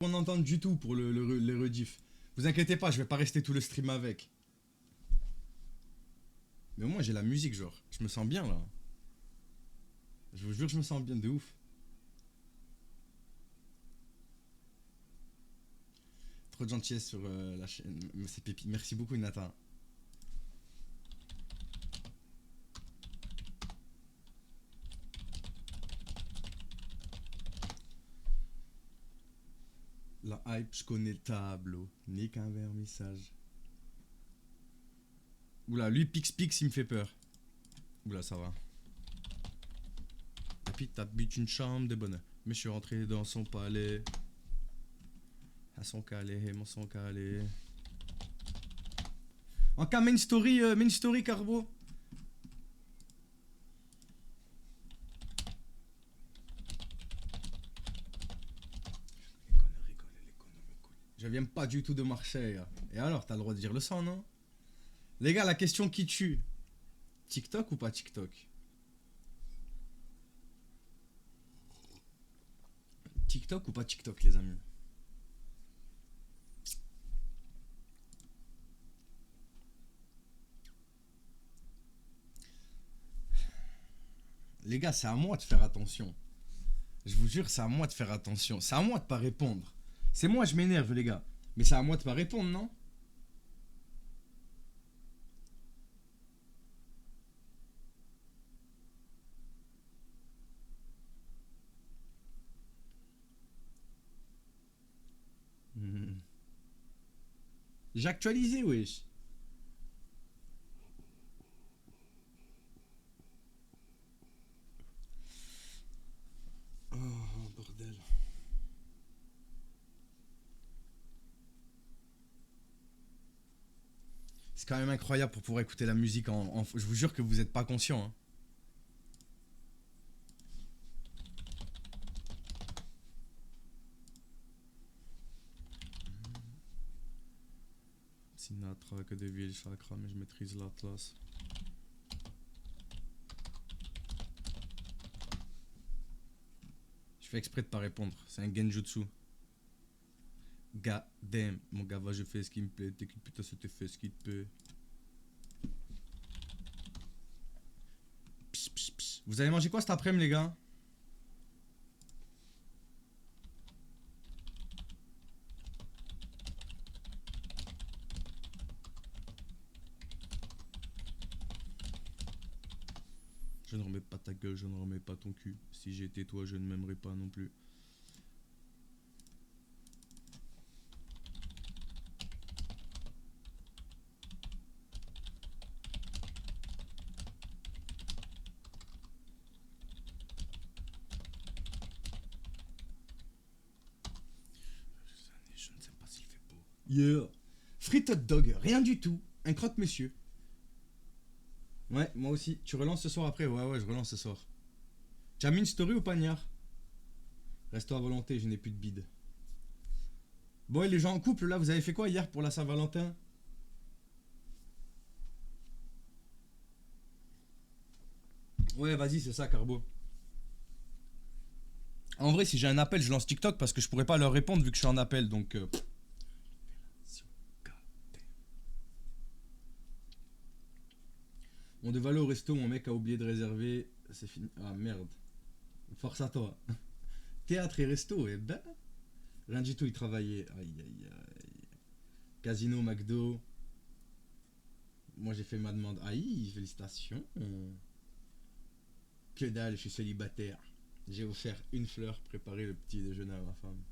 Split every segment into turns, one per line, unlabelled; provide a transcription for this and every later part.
On entend du tout pour les rediffs. Vous inquiétez pas, je vais pas rester tout le stream avec. Mais au moins j'ai la musique, genre. Je me sens bien là. Je vous jure, je me sens bien de ouf. Trop de gentillesse sur la chaîne. C'est pépi. Merci beaucoup, Nathan. La hype, je connais le tableau. Ni qu'un vermissage. Oula, lui, Pix Pix, il me fait peur. Oula, ça va. Et puis t'habites une chambre de bonheur. Mais je suis rentré dans son palais. À son calais, mon son calais. En cas, main story, Carbo. Je viens pas du tout de Marseille. Et alors, t'as le droit de dire le sang, non? Les gars, la question qui tue. TikTok ou pas TikTok? TikTok ou pas TikTok, les amis? Les gars, c'est à moi de faire attention. Je vous jure, c'est à moi de faire attention. C'est à moi de pas répondre. C'est moi, je m'énerve, les gars. Mais c'est à moi de pas répondre, non? J'ai actualisé, wesh. Oh, bordel. C'est quand même incroyable pour pouvoir écouter la musique je vous jure que vous êtes pas conscient, hein. Sinatra, que de villes, chakra, mais je maîtrise l'Atlas. Je fais exprès de pas répondre, c'est un genjutsu. God damn, mon gars, va, je fais ce qui me plaît. T'es qu'une putain, c'était fait ce qui te plaît. Pss, pss, pss. Vous avez mangé quoi cet après-midi, les gars? Je ne remets pas ta gueule, je ne remets pas ton cul. Si j'étais toi, je ne m'aimerais pas non plus. Je ne sais pas s'il fait beau. Yeah. Frites hot dog, rien du tout. Un croque-monsieur. Ouais, moi aussi. Tu relances ce soir après? Ouais, je relance ce soir. Tu as mis une story ou pagnard? Reste-toi à volonté, je n'ai plus de bide. Bon, et les gens en couple, là, vous avez fait quoi hier pour la Saint-Valentin? Ouais, vas-y, c'est ça, Carbo. En vrai, si j'ai un appel, je lance TikTok parce que je pourrais pas leur répondre vu que je suis en appel, donc... On devait aller au resto, mon mec a oublié de réserver. C'est fini. Ah merde. Force à toi. Théâtre et resto, eh ben. Rien du tout, il travaillait. Aïe aïe aïe. Casino, McDo. Moi j'ai fait ma demande. Aïe, félicitations. Que dalle, je suis célibataire. J'ai offert une fleur, préparé le petit déjeuner à ma femme.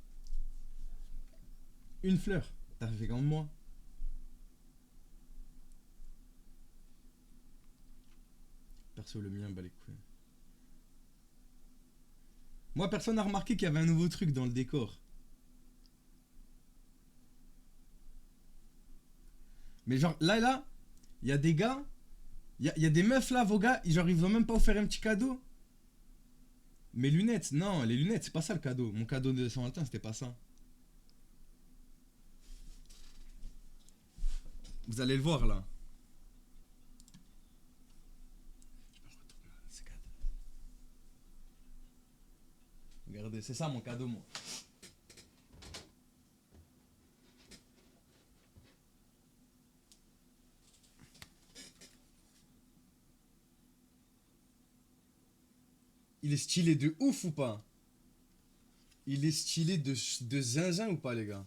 Une fleur. T'as fait quand de moi? Perso, le mien, bah les couilles. Moi, personne n'a remarqué qu'il y avait un nouveau truc dans le décor. Mais genre, là, il y a des gars, il y a des meufs là, vos gars, genre, ils vont même pas offrir un petit cadeau. Mes lunettes, non, les lunettes, c'est pas ça le cadeau. Mon cadeau de Saint-Valentin, c'était pas ça. Vous allez le voir là. Regardez, c'est ça mon cadeau, moi. Il est stylé de ouf ou pas? Il est stylé de zinzin ou pas, les gars?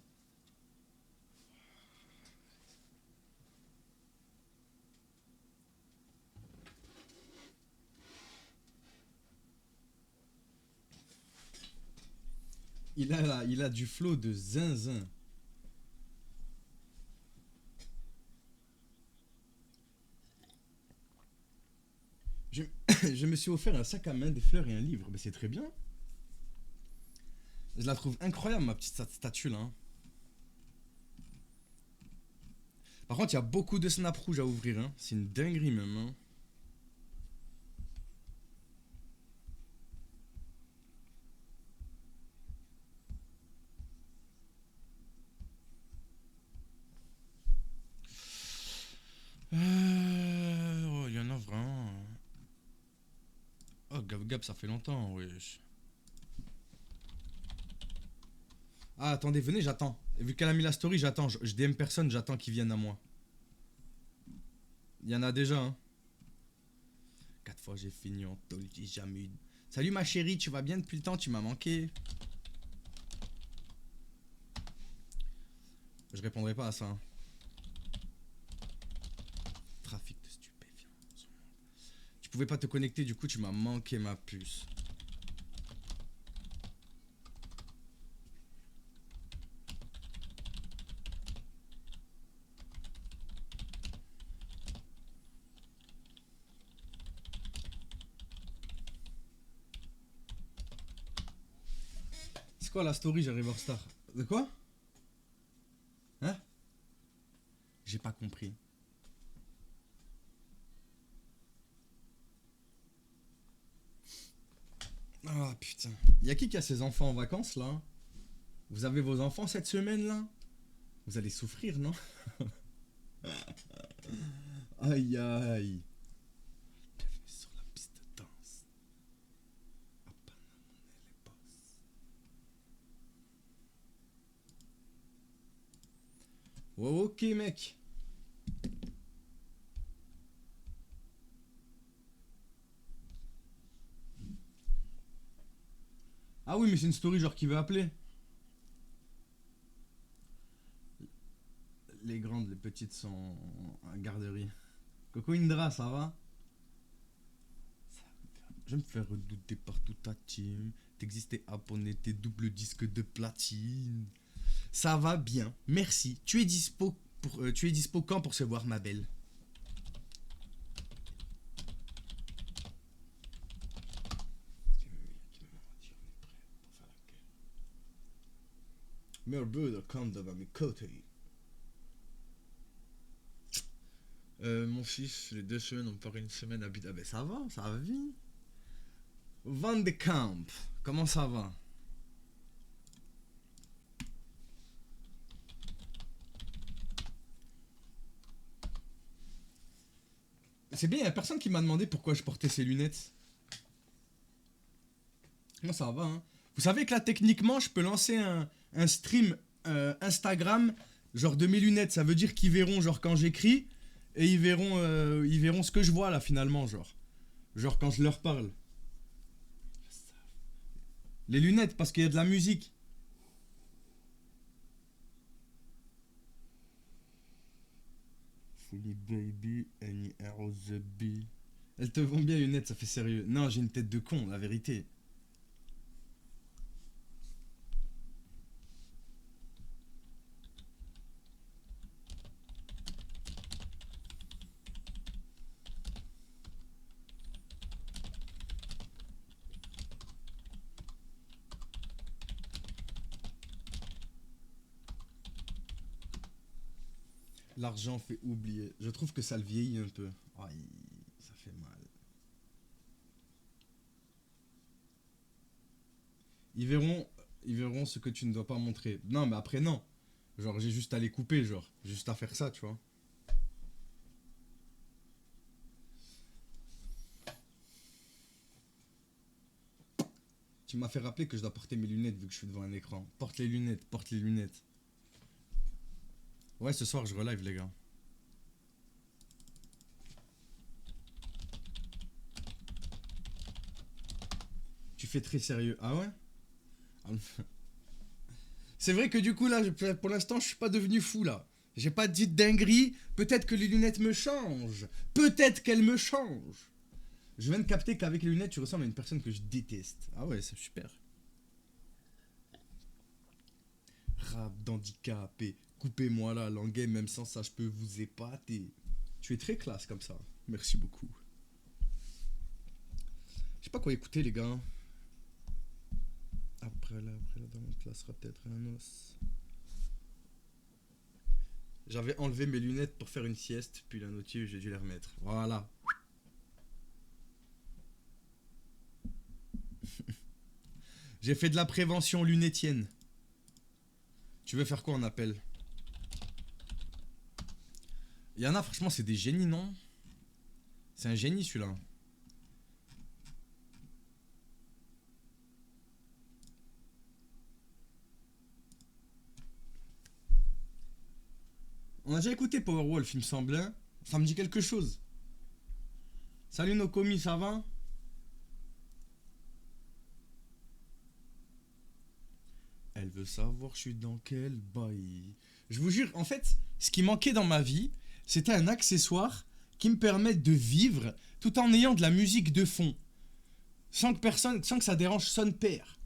Il a du flow de zinzin. Je, je me suis offert un sac à main, des fleurs et un livre. Mais c'est très bien. Je la trouve incroyable, ma petite statue là, hein. Par contre, il y a beaucoup de snaps rouges à ouvrir, hein. C'est une dinguerie même, hein. Oh, il y en a vraiment. Oh, Gab Gab, ça fait longtemps, wesh. Ah, attendez, venez, j'attends. Vu qu'elle a mis la story, j'attends. Je DM personne, j'attends qu'ils viennent à moi. Il y en a déjà, hein. 4 fois j'ai fini en tôle, j'ai jamais eu. Salut ma chérie, tu vas bien depuis le temps, tu m'as manqué. Je répondrai pas à ça, hein. Trafic de stupéfiants. Tu pouvais pas te connecter, du coup tu m'as manqué ma puce. C'est quoi la story, j'arrive en star? De quoi? Hein? J'ai pas compris. Ah putain. Y'a qui a ses enfants en vacances là? Vous avez vos enfants cette semaine là? Vous allez souffrir, non? Aïe aïe. Bienvenue sur la piste de danse. À Panama, les boss. Oh, ok mec. Ah oui, mais c'est une story genre qui veut appeler. Les grandes, les petites sont en garderie. Coco Indra, ça va? Je me fais redouter par toute ta team. T'existais abonné, tes double disques de platine. Ça va bien, merci. Tu es dispo quand pour se voir, ma belle? Merveille, quand devant mes côtés. Mon fils, les 2 semaines, on part une semaine à Bid. Ah ben ça va vite. Van de Kamp, comment ça va? C'est bien, y'a personne qui m'a demandé pourquoi je portais ces lunettes. Moi ça va, hein. Vous savez que là techniquement je peux lancer un stream Instagram genre de mes lunettes. Ça veut dire qu'ils verront genre quand j'écris et ils verront ce que je vois là finalement genre quand je leur parle. Les lunettes parce qu'il y a de la musique. Fully baby, any arrow the bee. Elles te vont bien les lunettes, ça fait sérieux. Non, j'ai une tête de con, la vérité. L'argent fait oublier. Je trouve que ça le vieillit un peu. Aïe, ça fait mal. Ils verront, ils verront ce que tu ne dois pas montrer. Non, mais après non. Genre j'ai juste à les couper, genre. J'ai juste à faire ça, tu vois. Tu m'as fait rappeler que je dois porter mes lunettes vu que je suis devant un écran. Porte les lunettes, porte les lunettes. Ouais, ce soir je relive les gars. fait très sérieux. Ah ouais? Ah, c'est vrai que du coup là, pour l'instant, je suis pas devenu fou là. J'ai pas dit de dinguerie. Peut-être que les lunettes me changent. Peut-être qu'elles me changent. Je viens de capter qu'avec les lunettes, tu ressembles à une personne que je déteste. Ah ouais, c'est super. Rap d'handicapé. Coupez-moi la langue, même sans ça, je peux vous épater. Tu es très classe comme ça. Merci beaucoup. Je sais pas quoi écouter, les gars. Après là, dans mon place sera peut-être un os. J'avais enlevé mes lunettes pour faire une sieste, puis la notif, j'ai dû les remettre. Voilà. J'ai fait de la prévention lunetienne. Tu veux faire quoi en appel? Il y en a, franchement, c'est des génies, non? C'est un génie, celui-là. On a déjà écouté Powerwolf, il me semble. Hein, ça me dit quelque chose. Salut nos commis, ça va? Elle veut savoir je suis dans quel bail. Je vous jure, en fait, ce qui manquait dans ma vie, c'était un accessoire qui me permette de vivre tout en ayant de la musique de fond. Sans que ça dérange son père.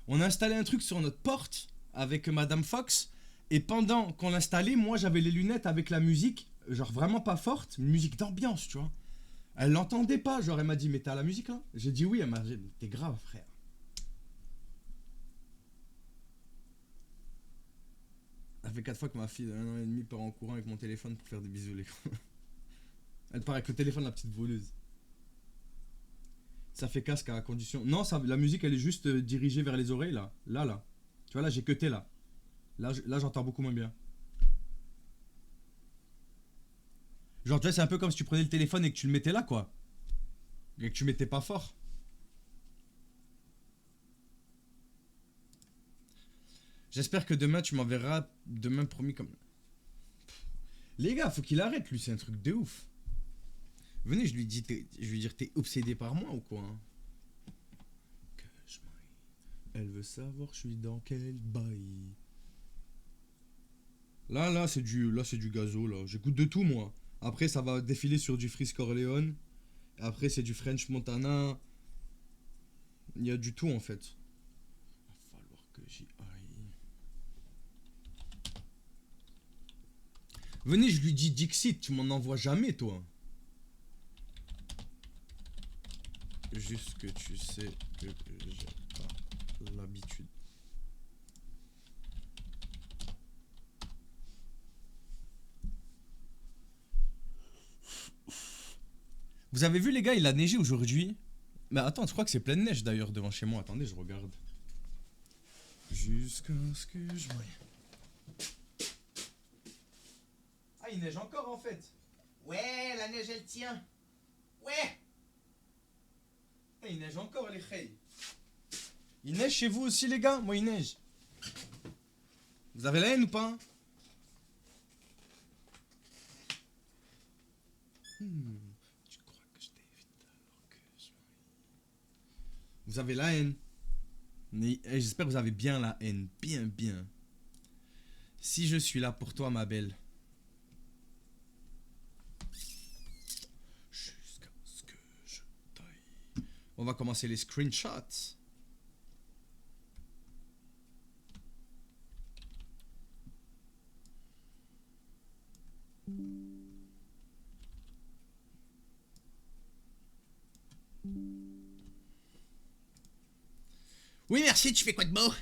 On a installé un truc sur notre porte avec Madame Fox. Et pendant qu'on l'installait, moi j'avais les lunettes avec la musique, genre vraiment pas forte, une musique d'ambiance, tu vois. Elle l'entendait pas, genre elle m'a dit mais t'as la musique là? J'ai dit oui, elle m'a dit t'es grave frère. Ça fait 4 fois que ma fille de 1 an et demi part en courant avec mon téléphone pour faire des bisous les gars. Elle part avec le téléphone, la petite voleuse. Ça fait casque à condition. Non, ça, la musique elle est juste dirigée vers les oreilles là. Là. Tu vois là j'ai cuté là. Là j'entends beaucoup moins bien. Genre tu vois c'est un peu comme si tu prenais le téléphone et que tu le mettais là quoi. Et que tu mettais pas fort. J'espère que demain tu m'enverras. Demain promis comme. Les gars, faut qu'il arrête lui, c'est un truc de ouf. Venez, je lui dis t'es obsédé par moi ou quoi hein. Elle veut savoir je suis dans quel bail. Là c'est du gazo là. J'écoute de tout moi. Après ça va défiler sur du Freeze Corleone. Après c'est du French Montana. Il y a du tout en fait. Va falloir que j'y aille. Venez, je lui dis Dixit, tu m'en envoies jamais toi. Juste que tu sais que j'ai pas l'habitude. Vous avez vu les gars, il a neigé aujourd'hui. Mais attends, je crois que c'est pleine neige d'ailleurs devant chez moi. Attendez, je regarde. Jusqu'à ce que je voie. Ah, il neige encore en fait. Ouais, la neige elle tient. Ouais. Ah, il neige encore les reilles. Il neige chez vous aussi les gars? Moi il neige. Vous avez la haine ou pas? Tu crois que je t'évite alors que je... Vous avez la haine. Mais j'espère que vous avez bien la haine. Bien. Si je suis là pour toi ma belle. Jusqu'à ce que je taille. On va commencer les screenshots. Oui, merci, tu fais quoi de beau?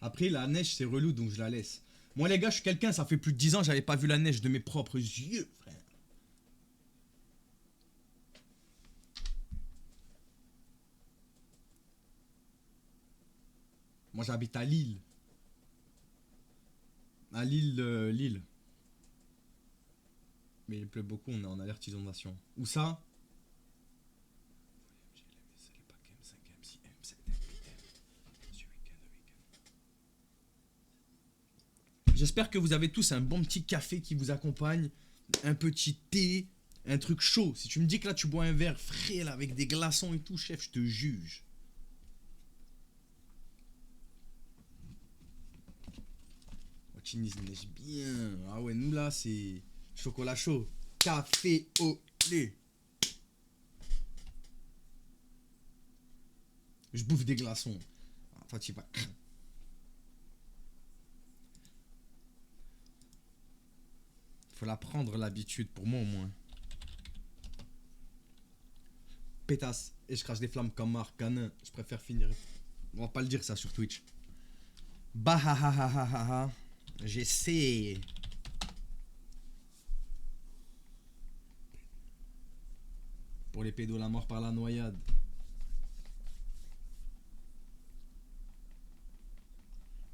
Après, la neige, c'est relou, donc je la laisse. Moi, les gars, je suis quelqu'un, ça fait plus de 10 ans, j'avais pas vu la neige de mes propres yeux, frère. Moi, j'habite à Lille. À Lille. Mais il pleut beaucoup, on est en alerte inondation. Où ça? J'espère que vous avez tous un bon petit café qui vous accompagne, un petit thé, un truc chaud. Si tu me dis que là tu bois un verre frais là avec des glaçons et tout, chef, je te juge. Tunis neige bien. Ah ouais, nous là c'est chocolat chaud. Café au lait. Je bouffe des glaçons. Ah, toi tu vas. Faut la prendre l'habitude, pour moi au moins. Pétasse. Et je crache des flammes comme Marc Canin. Je préfère finir. On va pas le dire ça sur Twitch. Bah ha ha ha ha ha ha. J'essaie. Pour les pédos, la mort par la noyade.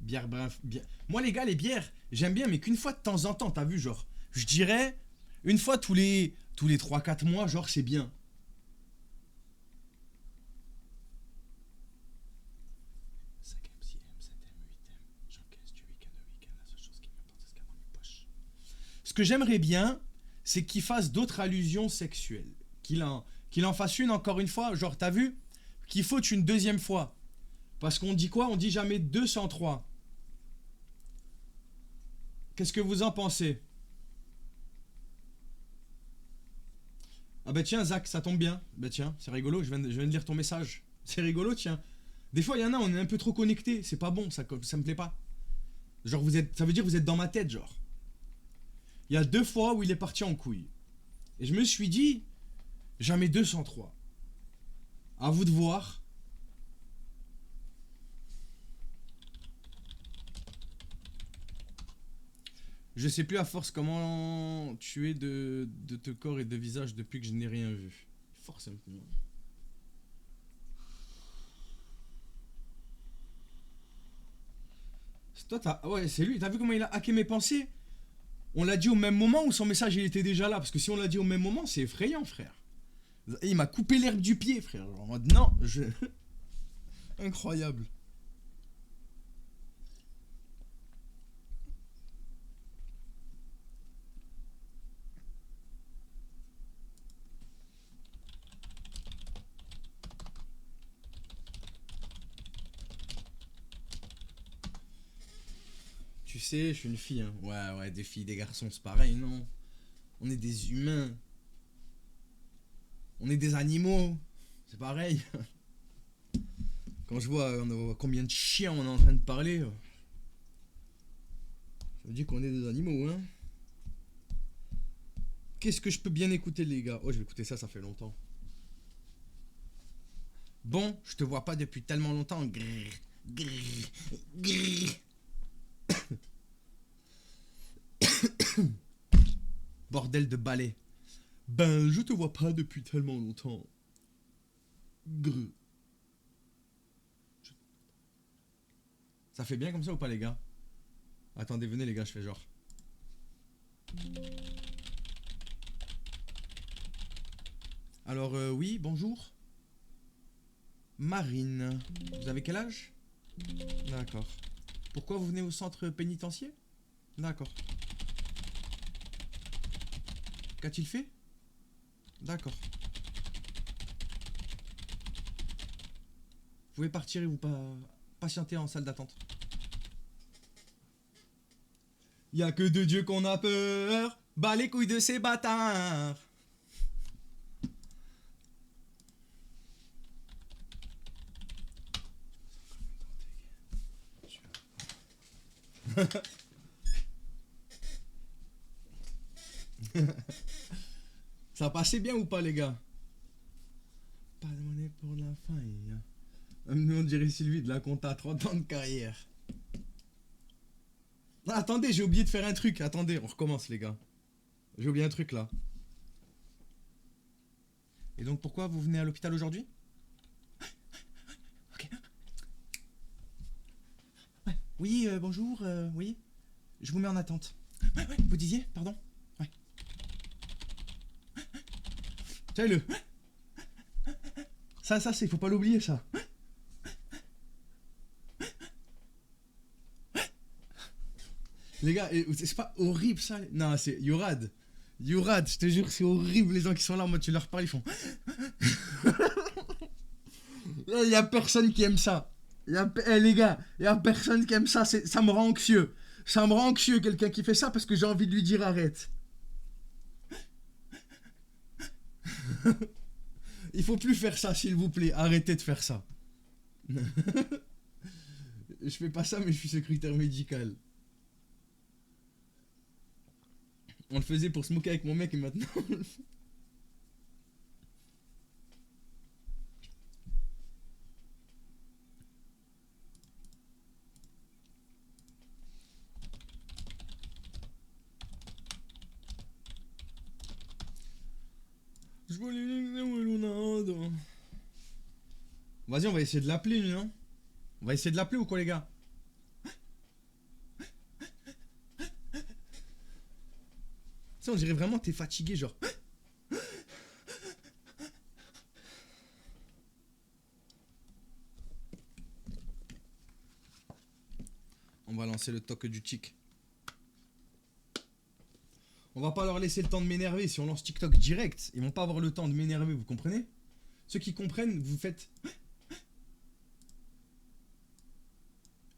Bière bref. Moi les gars, les bières, j'aime bien, mais qu'une fois de temps en temps, t'as vu, genre. Je dirais, une fois tous les 3-4 mois, genre, c'est bien. Ce que j'aimerais bien, c'est qu'il fasse d'autres allusions sexuelles. Qu'il en fasse une encore une fois. Genre, t'as vu? Qu'il faut une deuxième fois. Parce qu'on dit quoi? On dit jamais 203. Qu'est-ce que vous en pensez? Ah bah tiens, Zach, ça tombe bien. Bah tiens, c'est rigolo, je viens de lire ton message. C'est rigolo, tiens. Des fois, il y en a, on est un peu trop connectés. C'est pas bon, ça me plaît pas. Genre, ça veut dire que vous êtes dans ma tête, genre. Il y a 2 fois où il est parti en couille. Et je me suis dit, jamais 203. À vous de voir. Je sais plus à force comment tu es de te corps et de visage depuis que je n'ai rien vu. Forcément. Ouais, c'est lui. T'as vu comment il a hacké mes pensées? On l'a dit au même moment ou son message il était déjà là? Parce que si on l'a dit au même moment, c'est effrayant, frère. Il m'a coupé l'herbe du pied, frère. Genre en mode non, incroyable. Tu sais, je suis une fille, hein. Ouais, des filles, des garçons, c'est pareil, non? On est des humains. On est des animaux. C'est pareil. Quand je vois combien de chiens on est en train de parler, ça veut dire qu'on est des animaux, hein. Qu'est-ce que je peux bien écouter, les gars? Oh, je vais écouter ça, ça fait longtemps. Bon, je te vois pas depuis tellement longtemps. Grrr, grrr, grrr. Bordel de balai. Ben, je te vois pas depuis tellement longtemps. Grrr. Ça fait bien comme ça ou pas, les gars? Attendez, venez, les gars, je fais genre. Alors, oui, bonjour. Marine. Vous avez quel âge? D'accord. Pourquoi vous venez au centre pénitentiaire? D'accord. Qu'a-t-il fait? D'accord. Vous pouvez partir et vous patienter en salle d'attente. Y a que de Dieu qu'on a peur. Bas les couilles de ces bâtards. Ça passait bien ou pas, les gars? Pas de monnaie pour la fin. Nous, on dirait Sylvie de la compta, 30 ans de carrière. Ah, attendez, j'ai oublié de faire un truc. Attendez, on recommence, les gars. J'ai oublié un truc là. Et donc, pourquoi vous venez à l'hôpital aujourd'hui? Ok. Ouais. Oui, bonjour, oui. Je vous mets en attente. Ouais, vous disiez, pardon? Ouais. Tiens-le. Ça, c'est, faut pas l'oublier, ça. Les gars, c'est pas horrible ça? Non, c'est Yourad. Yourad, je te jure, c'est horrible les gens qui sont là. Moi, tu leur parles, ils font. Il y a personne qui aime ça. Les gars, il y a personne qui aime ça. Ça me rend anxieux. Ça me rend anxieux quelqu'un qui fait ça parce que j'ai envie de lui dire arrête. Il faut plus faire ça, s'il vous plaît. Arrêtez de faire ça. Je fais pas ça, mais je suis secrétaire médical. On le faisait pour se moquer avec mon mec et maintenant on le fait. Vas-y, on va essayer de l'appeler, lui, non? On va essayer de l'appeler ou quoi, les gars? Ça, on dirait vraiment que t'es fatigué, genre. On va lancer le toc du tic. On va pas leur laisser le temps de m'énerver. Si on lance TikTok direct, ils vont pas avoir le temps de m'énerver, vous comprenez? Ceux qui comprennent, vous faites...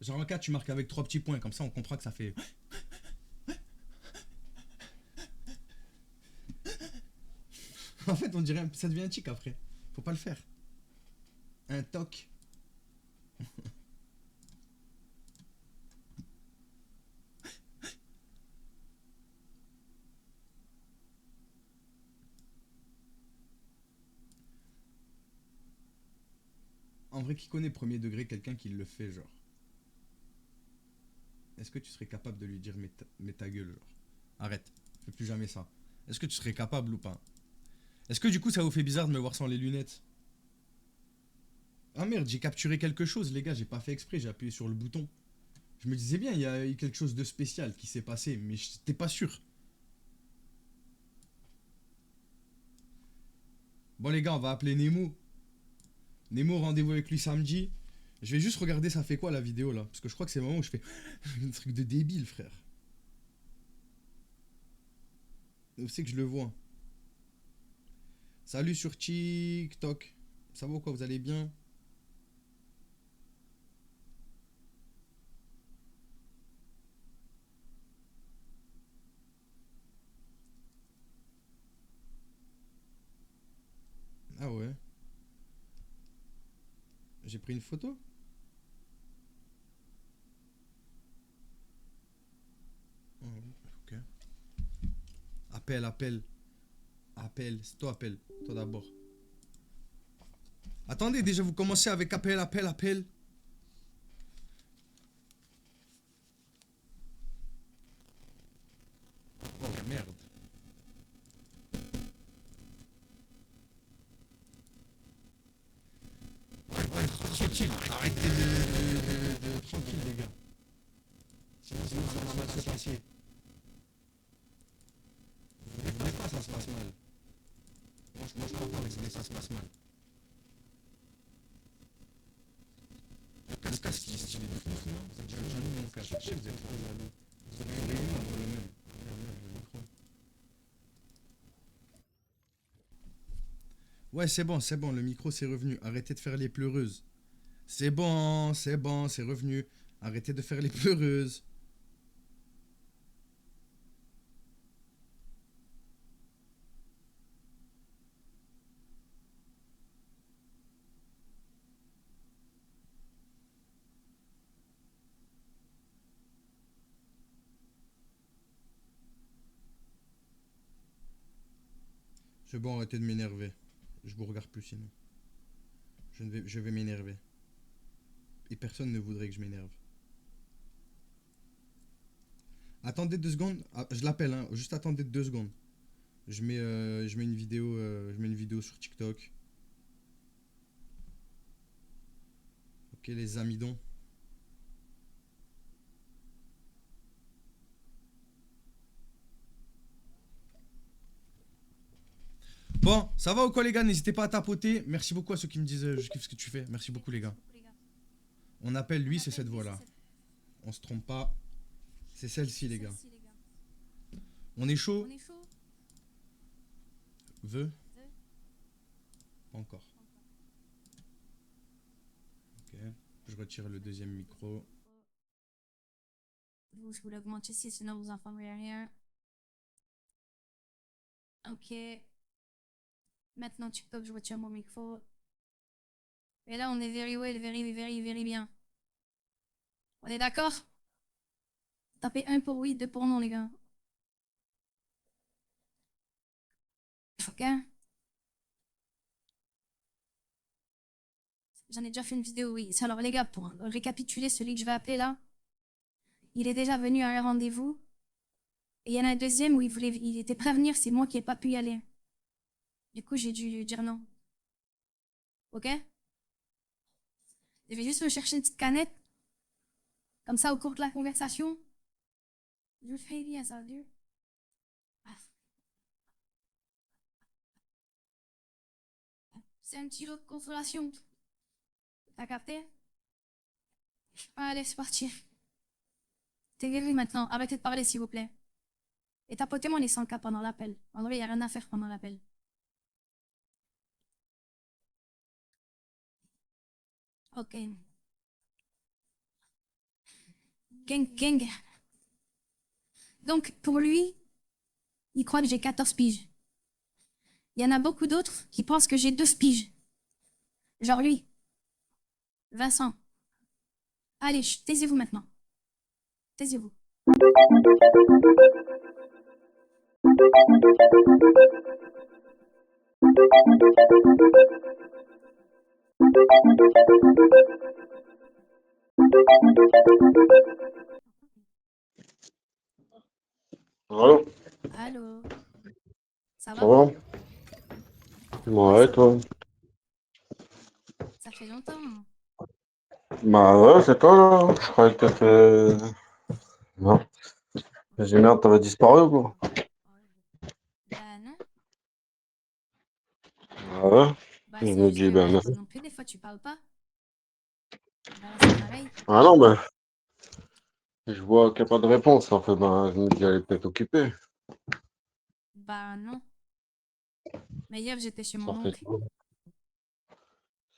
Genre en cas, tu marques avec 3 petits points, comme ça on comprend que ça fait... En fait, on dirait... Ça devient un tic après. Faut pas le faire. Un toc. En vrai, qui connaît premier degré quelqu'un qui le fait, genre? Est-ce que tu serais capable de lui dire mais ta gueule, genre? Arrête, fais plus jamais ça. Est-ce que tu serais capable ou pas? Est-ce que du coup ça vous fait bizarre de me voir sans les lunettes? Ah merde, j'ai capturé quelque chose, les gars, j'ai pas fait exprès, j'ai appuyé sur le bouton. Je me disais bien, il y a eu quelque chose de spécial qui s'est passé, mais j'étais pas sûr. Bon les gars, on va appeler Nemo. Nemo, rendez-vous avec lui samedi. Je vais juste regarder ça fait quoi la vidéo là. Parce que je crois que c'est le moment où je fais un truc de débile, frère. Où c'est que je le vois? Salut sur TikTok. Ça va ou quoi? Vous allez bien? Ah ouais. J'ai pris une photo? Oh, ok. Appelle, appelle. Appelle. C'est toi, appelle. Toi d'abord. Attendez, déjà vous commencez avec appel, appel, appel. Oh merde. Ouais, tranquille. Arrêtez tranquille les gars. Sinon ça va mal se passer. Vous voulez pas ça se passe mal. Moi je comprends pas mais ça se passe mal. Le casque il est stylé de fou, non? Vous êtes jaloux de mon casque. Je sais que vous êtes trop jaloux. Vous avez le même, le même. Le micro. Ouais, c'est bon, le micro c'est revenu. Arrêtez de faire les pleureuses. C'est bon, c'est revenu. Arrêtez de faire les pleureuses. C'est bon, arrêtez de m'énerver. Je vous regarde plus sinon. Je vais m'énerver. Et personne ne voudrait que je m'énerve. Attendez 2 secondes. Ah, je l'appelle, hein. Juste attendez 2 secondes. Je mets une vidéo sur TikTok. Ok les amidons. Bon, ça va ou quoi les gars? N'hésitez pas à tapoter. Merci beaucoup à ceux qui me disent je kiffe ce que tu fais. Merci beaucoup les gars. On appelle lui, c'est cette voix là. On se trompe pas. C'est celle-ci, les gars. On est chaud? Veux? Pas encore. Ok. Je retire le deuxième micro.
Je voulais augmenter ici, sinon vous n'entendrez rien. Ok. Maintenant, TikTok, je retire mon micro. Et là, on est very well, very bien. On est d'accord? Tapez un pour oui, deux pour non, les gars. Ok? J'en ai déjà fait une vidéo, oui. Alors, les gars, pour récapituler, celui que je vais appeler là, il est déjà venu à un rendez-vous. Et il y en a un deuxième où il était prêt à venir, c'est moi qui n'ai pas pu y aller. Du coup, j'ai dû dire non. Ok? Je vais juste me chercher une petite canette. Comme ça, au cours de la conversation, je fais bien ça, Dieu. C'est un petit lot de consolation. T'as capté? Allez, c'est parti. T'es guéri maintenant. Arrêtez de parler, s'il vous plaît. Et tapotez-moi les 100K pendant l'appel. En vrai, il n'y a rien à faire pendant l'appel. Ok. Gang. Donc, pour lui, il croit que j'ai 14 piges. Il y en a beaucoup d'autres qui pensent que j'ai 12 piges. Genre lui, Vincent. Allez, taisez-vous maintenant. Taisez-vous.
Allô,
Allô? Ça
ça
va?
va?
Ouais,
Ouais,
ça va.
toi?
Ça fait longtemps.
Bah ouais, c'est toi là. Je croyais que t'étais. Non. J'ai dit merde, t'avais disparu ou quoi?
Bah non.
Ah ouais?
Bah
Je
c'est
me
juste
dis,
que
ben
bah,
merci.
toi non plus, des fois tu parles pas. Bah là c'est pareil.
Ah non, ben, je vois qu'il n'y a pas de réponse. En fait, ben, je me dis, elle est peut-être occupée.
Bah non. Mais hier j'étais chez
Ça
mon
fait.
oncle.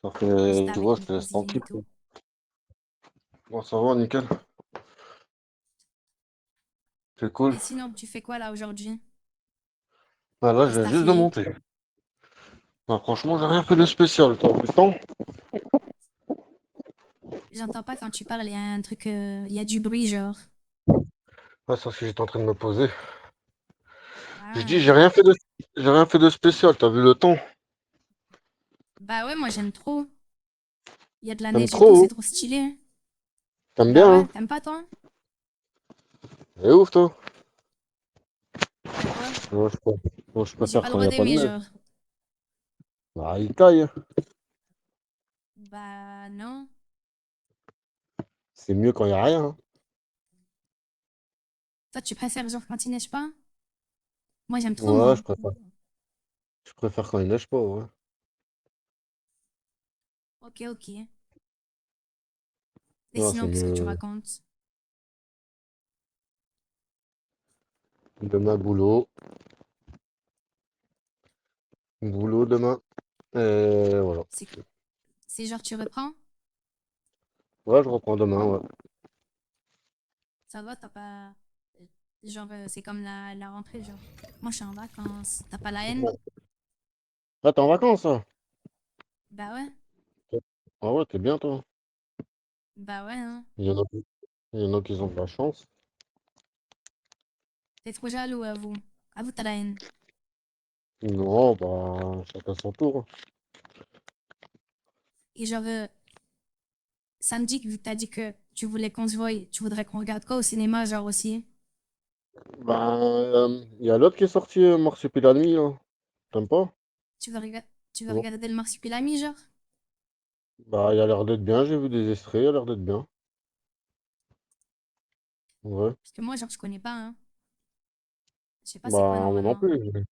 Ça
J'étais
fait. Tu
avec
vois,
mes
je te laisse
cousines et
tranquille.
tout.
Bon, ça va, nickel. C'est cool.
Et sinon, tu fais quoi là aujourd'hui?
Ah là, je
Qu'est-ce que
viens
t'as
juste de
fait?
monter. Bah, franchement, j'ai rien fait de spécial. T'as plus de temps?
J'entends pas quand tu parles, il y a un truc, il y a du bruit genre.
Ah, ça, c'est j'étais en train de me poser. Je dis,
Ah.
j'ai rien fait de spécial. T'as vu le temps?
Bah ouais, moi j'aime trop. Il y a de la
T'aimes
neige et tout,
trop,
c'est
hein?
trop stylé.
T'aimes
Bah
bien,
ouais,
hein?
t'aimes pas toi?
C'est ouf, toi.
De quoi?
Moi, je
J'ai
préfère
pas le
quand il n'y
droit
a pas de
d'aimer
neige.
genre.
Bah, il taille.
Bah non.
C'est mieux quand il n'y a rien, hein.
Toi tu préfères genre quand il neige pas? Moi j'aime trop
Ouais,
moi.
je préfère quand il neige pas, ouais.
Ok. Et
Ouais, c'est
sinon, qu'est-ce que tu
mieux.
racontes?
Demain, boulot. Boulot demain. Et voilà.
C'est c'est genre tu reprends?
Ouais, je reprends demain, ouais.
Ça va, t'as pas. Genre, c'est comme la rentrée, genre. Moi, je suis en vacances. T'as pas la haine?
Ah, t'es en vacances, ça?
Bah ouais.
Ah ouais, t'es bien, toi.
Bah ouais, hein.
Il y en a, il y en a qui ont de la chance.
T'es trop jaloux, à vous. À vous, t'as la haine.
Non, bah, chacun son tour, hein.
Et genre, samedi, vu que t'as dit que tu voulais qu'on se voie, tu voudrais qu'on regarde quoi au cinéma, genre aussi?
Bah, il y a l'autre qui est sorti, Marsupilami, là. T'aimes pas?
Tu veux, tu veux
Non.
regarder le marsupilami, genre?
Bah, il a l'air d'être bien, j'ai vu des extraits, il a l'air d'être bien. Ouais.
Parce que moi, genre, je connais pas, hein. Je sais pas c'est quoi,
Bah, moi non
normalement.
plus.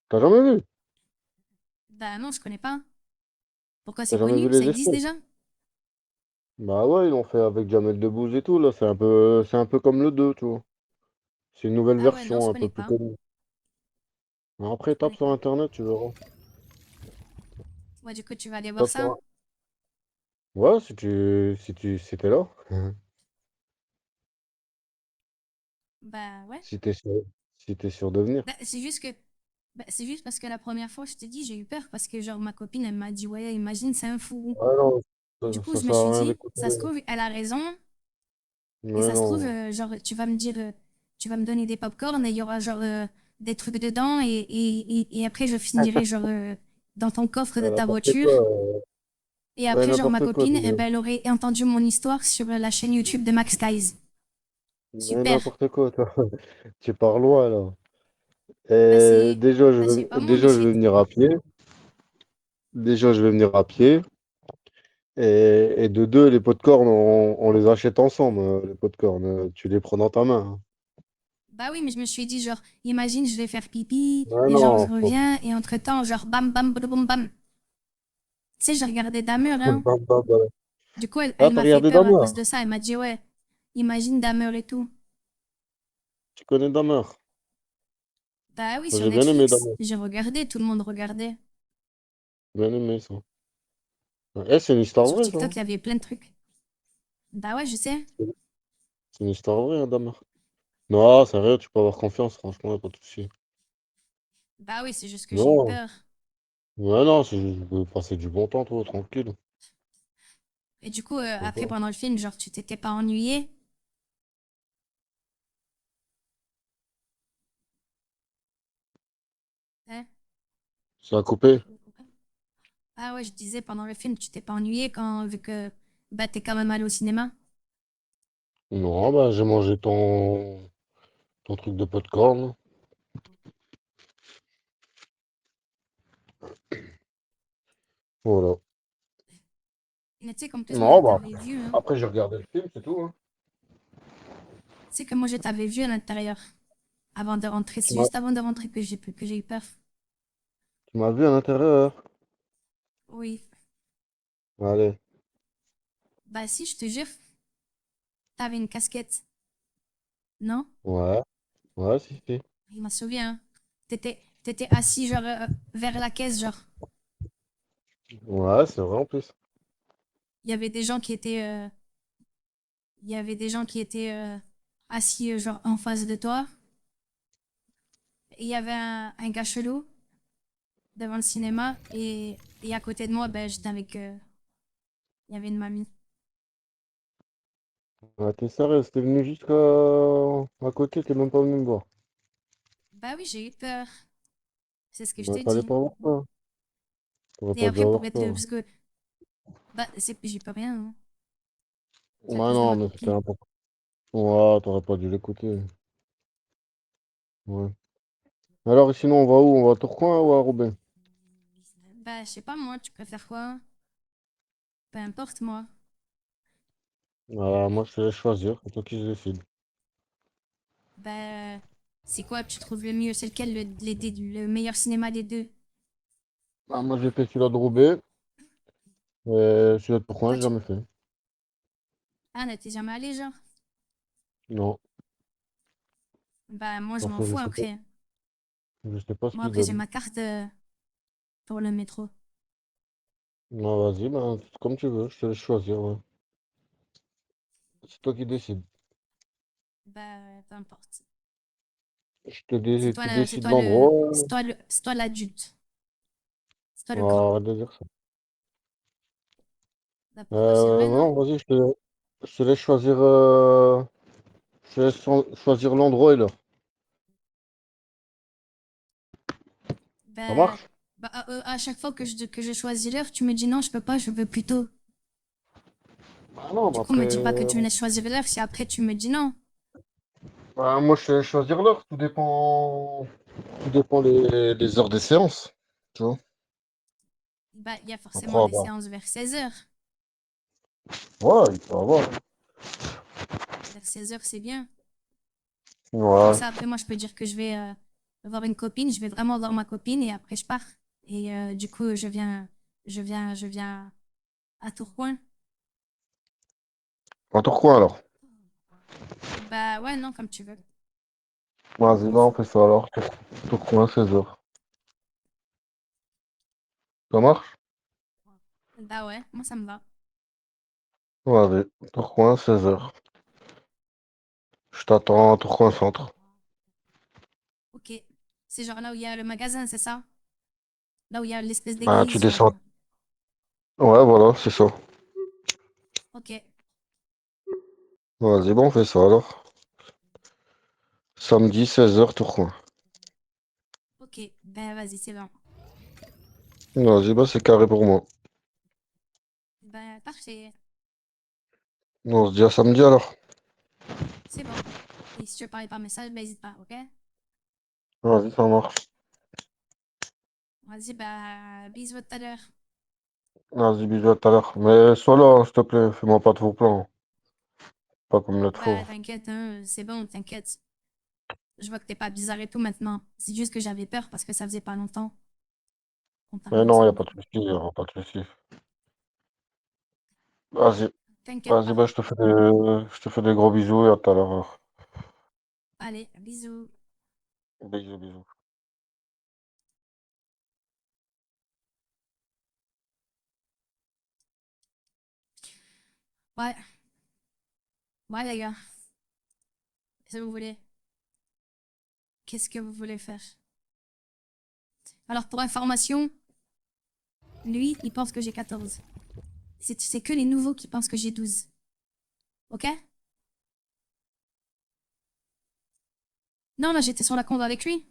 T'as jamais vu?
Bah non, je connais pas. Pourquoi
T'as
c'est
jamais vu
connu? Ça
les
existe
extraits?
déjà?
Bah ouais, ils l'ont fait avec Jamel Debbouze et tout, là. C'est un peu comme le 2, tu vois. C'est une nouvelle
Ah ouais, non, je
version, un peu
connais
plus
pas.
connue. Mais après,
Je
tape
connais
sur
pas.
Internet, tu verras.
Ouais, du coup, tu vas aller voir
Tape
ça?
sur... Ouais, si t'es là.
Bah ouais.
Si t'es sûr, si t'es sûr de venir.
Bah, c'est juste que c'est juste parce que la première fois, je t'ai dit, j'ai eu peur parce que genre ma copine, elle m'a dit, ouais, imagine, c'est un fou.
Ouais, non,
Du coup,
ça
je me
sert à
suis
rien
dit,
d'écouter.
ça se trouve, elle a raison. Et
Ouais,
ça se trouve,
non.
genre, tu vas me dire, tu vas me donner des pop-corn et il y aura genre des trucs dedans et après, je finirai genre dans ton coffre de ta
N'importe
voiture.
quoi.
Et
Ouais,
après, genre, ma
n'importe quoi,
copine,
déjà.
eh ben, elle aurait entendu mon histoire sur la chaîne YouTube de Max Guys.
Ouais,
Super.
n'importe quoi, toi. Tu pars loin, là.
Bah, c'est, bah, je sais pas moi, mais
Déjà, je vais venir à pied. Déjà, je vais venir à pied. Et de deux, les pots de corne, on les achète ensemble, les pots de corne. Tu les prends dans ta main, hein.
bah oui, mais je me suis dit, genre, imagine, je vais faire pipi,
Ouais,
et genre, je
non.
reviens, et entre-temps, genre, bam, bam, bam, bam, bam. Tu sais, j'ai regardé Dahmer, hein. Du coup,
Ah,
elle
t'as
m'a fait
regardé
peur à
Dahmer?
cause de ça. Elle m'a dit, ouais, imagine Dahmer et tout.
Tu connais Dahmer?
Bah oui,
Moi,
sur
j'ai bien aimé
Netflix.
Dahmer.
J'ai regardé, tout le monde regardait.
Bien aimé, ça. Eh, c'est une histoire
Sur
vraie, ça,
TikTok,
hein.
il y avait plein de trucs. Bah ouais, je sais.
C'est une histoire vraie, hein, Dahmer. Non, c'est vrai, tu peux avoir confiance, franchement, y a pas de souci.
Bah oui, c'est juste que j'ai eu
Non,
peur.
ouais, non, c'est juste de passer du bon temps, toi, tranquille.
Et du coup,
C'est
après,
ça.
pendant le film, genre, tu t'étais pas ennuyé? Hein?
Ça a coupé?
Ah ouais, je disais, pendant le film, tu t'es pas ennuyé quand, vu que, bah, t'es quand même allé au cinéma?
Non, bah, j'ai mangé ton truc de popcorn. Voilà.
Mais tu sais, comme plus, moi, je
Non, bah,
t'avais vu, hein.
après, j'ai regardé le film, c'est tout, hein.
Tu sais que moi, je t'avais vu à l'intérieur. Avant de rentrer.
Tu
C'est
m'as
juste avant de rentrer que j'ai eu peur.
tu m'as vu à l'intérieur.
Oui.
Allez.
Bah si, je te jure, t'avais une casquette. Non?
Ouais, ouais, si, si.
Il m'a sauvé, hein. T'étais assis, genre, vers la caisse, genre.
Ouais, c'est vrai en plus.
Il y avait des gens qui étaient, il y avait des gens qui étaient assis, genre, en face de toi. Et il y avait un gars chelou devant le cinéma. Et à côté de moi, ben, j'étais avec, il y avait une mamie.
Ouais, t'es sérieux, t'es venu jusqu'à à côté, t'es même pas venu me voir.
Bah oui, j'ai eu peur. C'est ce que je
Bah,
t'ai
fallait
dit.
pas avoir peur. T'aurais
Et
pas dû
après, pour
avoir
être,
peur.
parce que, bah, j'y peux rien, hein. C'est à
Ouais,
cause de
non,
ma
mais c'était
copine.
important. Ouais, t'aurais pas dû l'écouter. Ouais. Alors, sinon, on va où? On va à Tourcoing ou à Roubaix?
Bah, je sais pas, moi, tu préfères quoi? Peu importe, moi.
Moi, je te laisse choisir, c'est toi qui décide.
Bah, c'est quoi, tu trouves le mieux? C'est lequel, le meilleur cinéma des deux?
Moi, j'ai fait celui-là de Roubaix, et celui-là de Tourcoing,
Toi,
j'ai jamais fait.
Ah, t'es jamais allé, genre?
Non,
Bah, moi, je
parce
m'en
que
fous après.
je sais pas ce
Moi,
qu'ils
après, j'ai
donnent.
ma carte pour le métro.
Non, vas-y, ben, comme tu veux, je te laisse choisir, ouais. C'est toi qui décides.
Bah, peu importe.
Tu décides l'endroit.
C'est toi l'adulte. C'est toi le grand.
Arrête de dire ça.
Bah, pourquoi c'est vrai, non?
Non, vas-y, je te laisse choisir, je te laisse choisir l'endroit et l'heure. Ça
Bah,
marche?
à chaque fois que je choisis l'heure, tu me dis non, je peux pas, je veux plus tôt.
Bah non,
Du
mais
coup, me
après,
dis pas que tu me laisses choisir l'heure si après tu me dis non.
bah, moi, je te laisse choisir l'heure. Tout dépend les heures des séances. Tu vois?
Bah, il y a
Après,
forcément des
bah,
séances vers 16 heures.
ouais, il peut avoir.
Vers 16 heures, c'est bien. Comme
Ouais.
ça, après, moi, je peux dire que je vais voir une copine, je vais vraiment voir ma copine et après, je pars. Et du coup, je viens à Tourcoing.
En Tourcoing alors.
Bah ouais, non, comme tu veux.
Vas-y,
M'en
bah on
fous.
fait ça alors. Tourcoing, 16h. Ça marche?
Bah ouais, moi ça me va.
Vas-y, Tourcoing, 16h. Je t'attends à Tourcoing Centre.
Ok. C'est genre là où il y a le magasin, c'est ça? Là où il y a l'espèce
Ah, tu
d'église, genre.
descends. Ouais, voilà, c'est ça.
Ok.
Vas-y, bon, on fait ça alors. Samedi, 16h, Tourcoing.
Ok. Ben vas-y, c'est bon.
Vas-y, bah c'est carré pour moi.
Ben parfait.
On se dit à samedi alors.
C'est bon. Et si tu veux parler par message, ben n'hésite pas, ok?
Vas-y, ça marche.
Vas-y, bah bisous à tout à l'heure.
Vas-y, bisous à tout à l'heure. Mais sois là, hein, s'il te plaît. Fais-moi pas de faux plans. Pas comme l'autre
Bah
fois.
t'inquiète, hein, c'est bon, t'inquiète. Je vois que t'es pas bizarre et tout maintenant. C'est juste que j'avais peur parce que ça faisait pas longtemps qu'on parlait
Mais non, y a
ensemble.
pas de souci, y aura pas de souci. Vas-y,
T'inquiète
vas-y,
pas.
bah je te fais des gros bisous et à tout à l'heure.
Allez, bisous.
Bisous, bisous.
Ouais, ouais les gars. Qu'est-ce que vous voulez? Qu'est-ce que vous voulez faire? Alors pour information, lui, il pense que j'ai 14. C'est que les nouveaux qui pensent que j'ai 12. Ok? Non, là j'étais sur la compte avec lui.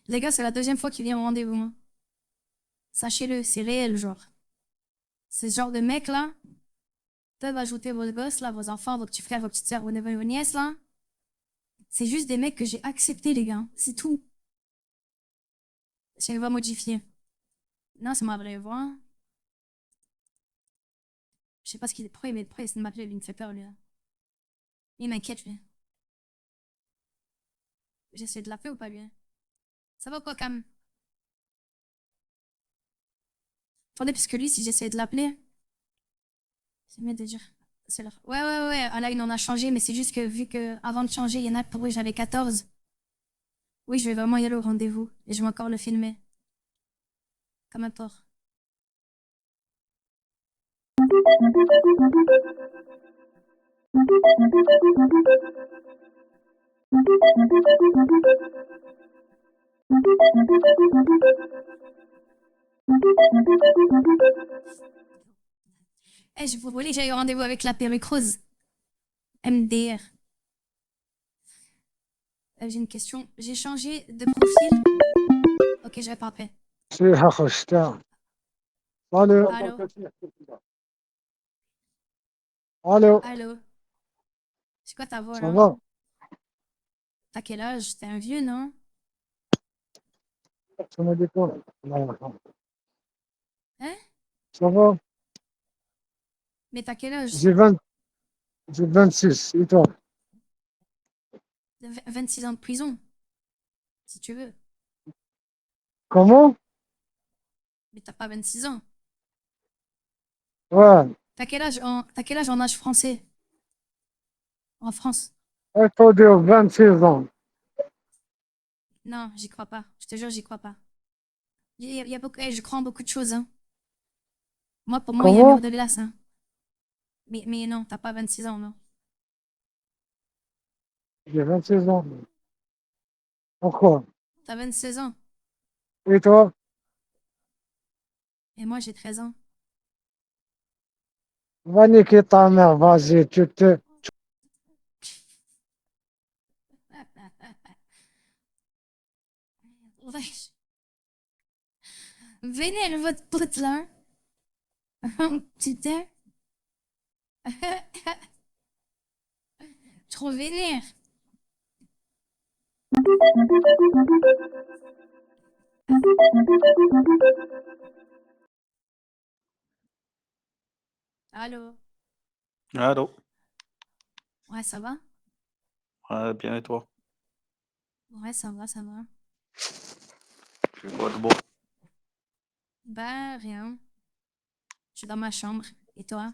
Les gars, c'est la deuxième fois qu'il vient au rendez-vous, hein. Sachez-le, c'est réel, genre. C'est ce genre de mecs là peuvent ajouter vos gosses, là, vos enfants, vos petits frères, vos petites sœurs, vos neveux, vos nièces, là. C'est juste des mecs que j'ai acceptés, les gars. C'est tout. C'est une voix modifiée. Non, c'est ma vraie voix. Je sais pas ce qu'il est. Pourquoi il essaie de m'appeler, lui, il me fait peur, lui, là. Il m'inquiète, lui. J'essaie de l'appeler ou pas, lui, hein? Ça va quoi, Cam? Attendez, parce que lui, si j'essaie de l'appeler, c'est mieux de dire. C'est l'heure. Ouais, ouais, ouais. Ah là, il en a changé, mais c'est juste que vu que avant de changer, il y en a pour eux, j'avais 14. Oui, je vais vraiment y aller au rendez-vous. Et je vais encore le filmer. Comme un porc. Eh, je vous voulais que j'aille au rendez-vous avec la perruque rose. MDR. J'ai une question. J'ai changé de profil. Ok, je vais pas appeler.
فيها خشتها. الو
Allô?
الو
Allô? C'est quoi ta voix, là?
صافا
T'as quel âge? T'es un vieux, non?
السلام عليكم الله يرحمه
Hein?
صافا
Mais t'as quel âge?
جي 20 جي 26 et toi
26 ans de prison, si tu veux.
comment
Mais t'as pas 26 ans.
ouais
T'as quel âge en âge français? En France?
il faut dire 26 ans
Non, j'y crois pas. Je te jure, j'y crois pas. Il y a beaucoup, je crois en beaucoup de choses, hein. Moi, pour moi, il y a un mur
comment
de glace, hein. Mais non, t'as pas 26 ans, non.
j'ai 26 ans pourquoi
T'as 26 ans.
et toi
Et moi, j'ai 13 ans.
va niquer ta mère vas-y tu te
Wesh. Vénère votre pote, là. Putain. Trop vénère. Allô?
Allô?
Ouais, ça va?
Ouais, bien et toi?
Ouais, ça va, ça va.
Tu fais quoi de beau?
Bah, rien. Je suis dans ma chambre. Et toi?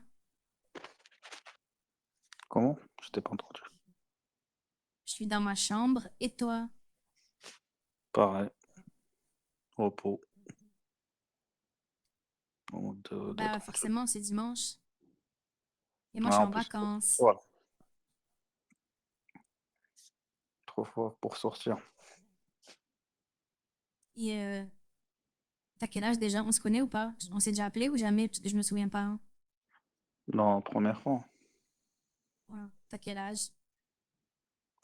Comment? Je t'ai pas entendu.
Je suis dans ma chambre. Et toi?
Pareil. Repos. En mode
Bah,
détente.
forcément, c'est dimanche. Et moi, je
Ah,
suis
en
en
plus, il fait trop
vacances.
froid, là. Trop froid pour sortir.
Et t'as quel âge déjà? On se connaît ou pas? On s'est déjà appelé ou jamais? Parce que je me souviens pas, hein.
Non, première fois.
Voilà. T'as quel âge?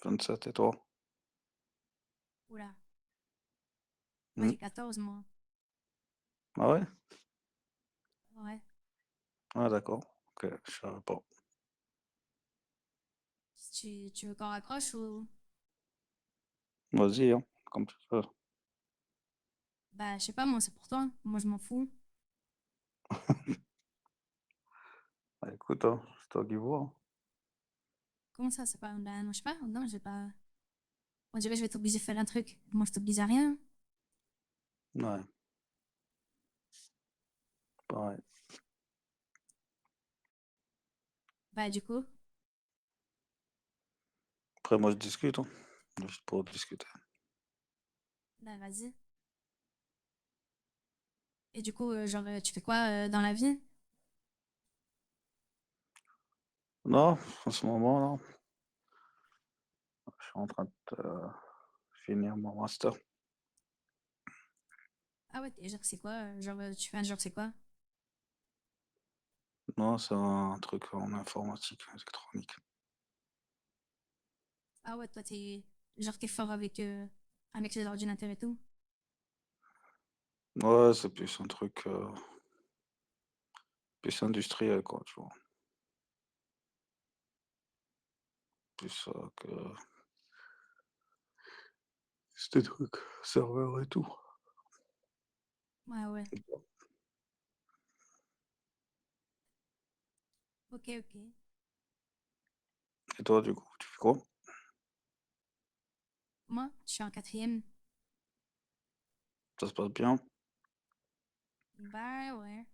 27 et toi?
Oula. Moi,
Hmm.
j'ai 14, moi.
Ah ouais?
Ouais.
Ah d'accord. Ok, je savais pas.
Tu veux qu'on raccroche ou...
Vas-y, hein, comme tu veux.
Bah, je sais pas, moi, c'est pour toi. Moi, je m'en fous.
Bah, écoute, hein, c'est toi qui vois, hein.
Comment ça, c'est pas... Bah, non, je sais pas. Non, je vais pas... On dirait que je vais t'obliger à faire un truc. Moi, je t'oblige à rien.
Ouais, pareil.
Bah, du coup,
Après, moi, je discute, hein. Juste pour discuter.
bah, vas-y. Et du coup, genre, tu fais quoi dans la vie?
Non, en ce moment, là, je suis en train de finir mon master.
Ah ouais, genre, c'est quoi? Genre, tu fais un genre, c'est quoi?
Non, c'est un truc en informatique électronique.
Ah ouais, toi, t'es... Genre, t'es fort avec les ordinateurs et tout.
Ouais, c'est plus un truc plus industriel, quoi, tu vois. Plus que c'était truc serveur et tout.
Ouais, ouais. Ok, ok.
Et toi, du coup, tu fais quoi?
Moi, je suis en quatrième.
Ça se passe bien?
Bah ouais.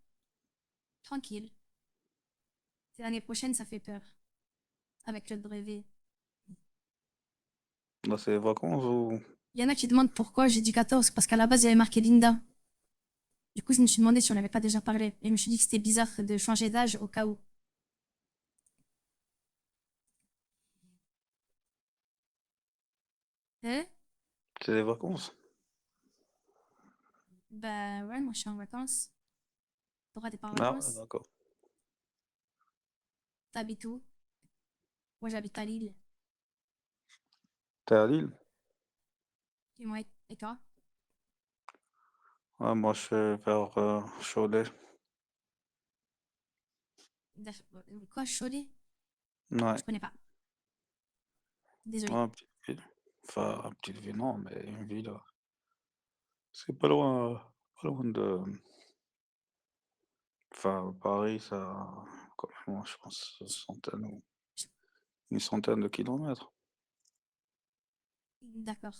Tranquille. L'année prochaine, ça fait peur. Avec le brevet.
Là, c'est les vacances ou...
Il y en a qui demandent pourquoi j'ai dit 14, parce qu'à la base, il y avait marqué Linda. Du coup, je me suis demandé si on n'avait pas déjà parlé. Et je me suis dit que c'était bizarre de changer d'âge au cas où. Eh?
C'est les vacances?
Bah ouais, moi je suis en vacances. Toi, t'es pas en
Ah ouais,
vacances?
d'accord.
T'habites où? Moi, j'habite à Lille.
T'es à Lille?
Dis-moi, et toi?
Ouais, moi, je suis vers Cholet.
Quoi, Cholet?
Ouais,
Je connais pas. Désolé.
ouais, petite ville. Enfin, petite ville, non, mais une ville. C'est pas loin, pas loin de... Enfin, Paris, ça... Comment, je pense, une centaine de kilomètres.
D'accord.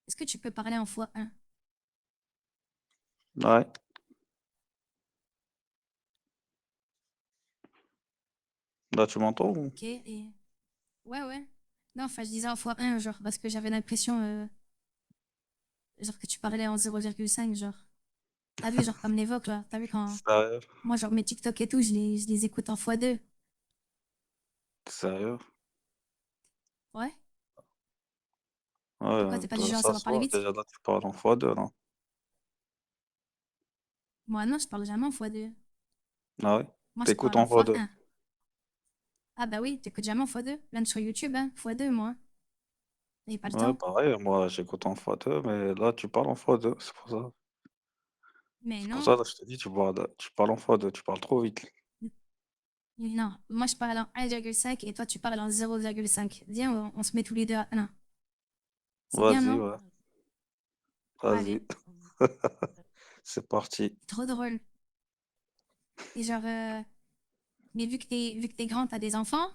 Est-ce que tu peux parler en fois un?
Ouais, là, tu m'entends ou...
Ok, et... Ouais, ouais. Non, enfin, je disais en fois un, genre, parce que j'avais l'impression, genre, que tu parlais en 0,5, genre. T'as vu, genre, comme l'évoque, là. T'as vu quand...
Sérieux?
Moi, genre, mes TikTok et tout, je les écoute en fois deux.
Sérieux?
Ouais? Pourquoi
Ouais,
t'es pas du
toi,
genre à
ça
savoir
se
parler
voit,
vite?
déjà là, tu parles en x2, non?
Moi, non, je parle jamais en fois deux.
Ah ouais?
Moi, je
T'écoutes
parle en
en
fois
x2?
un. Ah bah oui, t'écoutes jamais en fois deux. Même sur YouTube, hein, fois deux, moi. J'ai pas le
Ouais,
temps.
pareil, moi, j'écoute en x2, mais là, tu parles en x2, c'est pour ça.
Mais
C'est pour
non,
ça, là, je te dis, tu parles en x2, tu parles trop vite.
non. Moi, je parle en 1,5 et toi, tu parles en 0,5. Viens, on se met tous les deux à... Non. C'est bien,
Vas-y,
non?
ouais,
Allez,
vas-y. C'est parti.
trop drôle. Et genre, mais vu que t'es grand, t'as des enfants?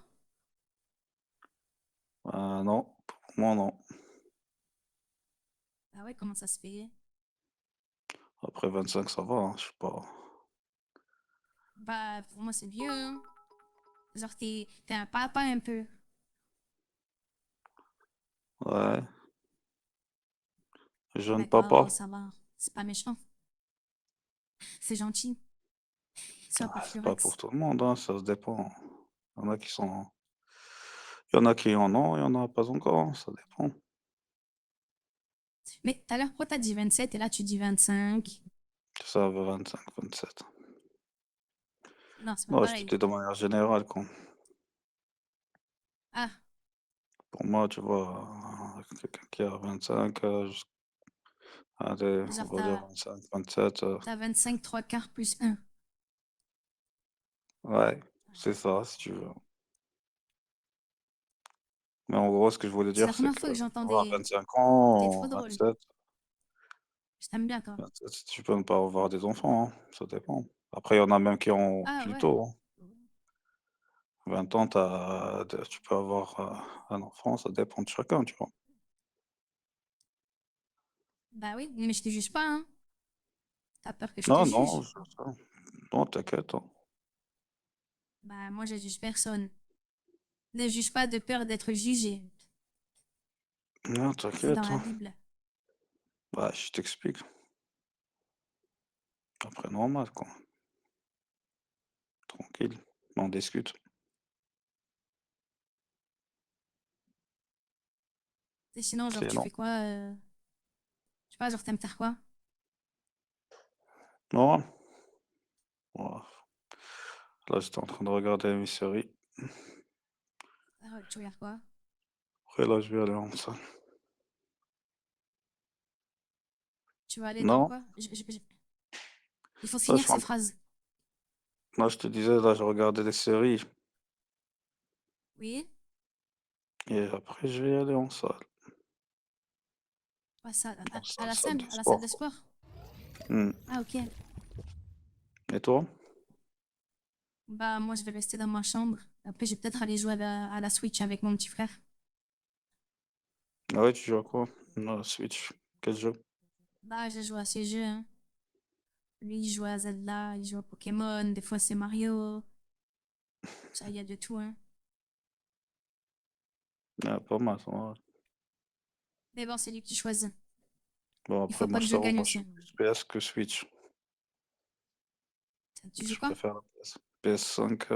Non, pour moi, non.
Ah ouais, comment ça se fait?
Après 25, ça va, hein, je sais pas.
Bah, pour moi, c'est vieux, hein. Genre, t'es un papa un peu.
Ouais, jeune
D'accord,
papa.
ça va. C'est pas méchant. C'est gentil. Sois pas
Ah, c'est pas pour
fleurax.
tout le monde, hein, ça se dépend. Il y en a qui sont il y en a qui en ont, il y en a pas encore, hein, ça dépend.
Mais tout à l'heure, pourquoi t'as dit 27 et là tu dis 25?
Ça va 25, 27.
Non, c'est pas
Non, je
pareil.
disais de manière générale, quoi.
Ah,
Pour moi, tu vois, quelqu'un qui a 25, allez, on
genre
va dire 25, 27,
t'as 25 3 quarts plus un.
ouais, c'est ça, si tu veux. Mais en gros, ce que je voulais
C'est
dire,
la
c'est
première
que,
fois que j'entends
voilà,
des...
25
T'es trop
ans,
drôle.
27,
Je t'aime bien, toi.
27, tu peux ne pas avoir des enfants, hein, ça dépend. Après, il y en a même qui ont
Ah
plus
ouais.
tôt, hein. 20 ans, tu peux avoir un enfant, ça dépend de chacun, tu vois.
Bah oui, mais je te juge pas, hein. T'as peur que je te
Non, non,
juge?
non, t'inquiète, hein.
Bah moi, je juge personne. Ne juge pas de peur d'être jugé.
Non,
C'est dans
t'inquiète,
la
hein.
Bible.
Bah, je t'explique. Après, normal, quoi. Tranquille, on discute.
Et sinon, genre,
C'est
tu
non.
fais quoi? Je sais pas, genre, t'aimes faire quoi?
Non, voilà. Là, j'étais en train de regarder mes séries.
Ah, tu regardes quoi?
Après, là, je vais aller en salle.
Tu vas aller dans
Non,
quoi? Il faut
là, je
finir
suis en
ces
train...
phrases.
Là, je te disais, là, je regardais des séries.
Oui?
Et après, je vais aller en salle.
Ouais, ça,
En salle de
à la salle
sport,
de
quoi.
sport?
Hmm.
Ah, ok.
Et toi?
Bah, moi, je vais rester dans ma chambre. Après, je vais peut-être aller jouer à la Switch avec mon petit frère.
Ah ouais, tu joues à quoi? Non, Switch. Quel jeu?
Bah, je joue à ces jeux, hein. Lui, il joue à Zelda, il joue à Pokémon, des fois c'est Mario. Ça, il y a de tout, hein.
Ah, pas mal, ça va.
Mais bon, c'est lui qui choisit.
Bon,
Il
après,
faut
moi,
pas que
je
je
t'avoue,
gagne
moi, je
aussi.
suis plus PS que Switch.
Tu joues
Je
quoi?
préfère la PS. PS5,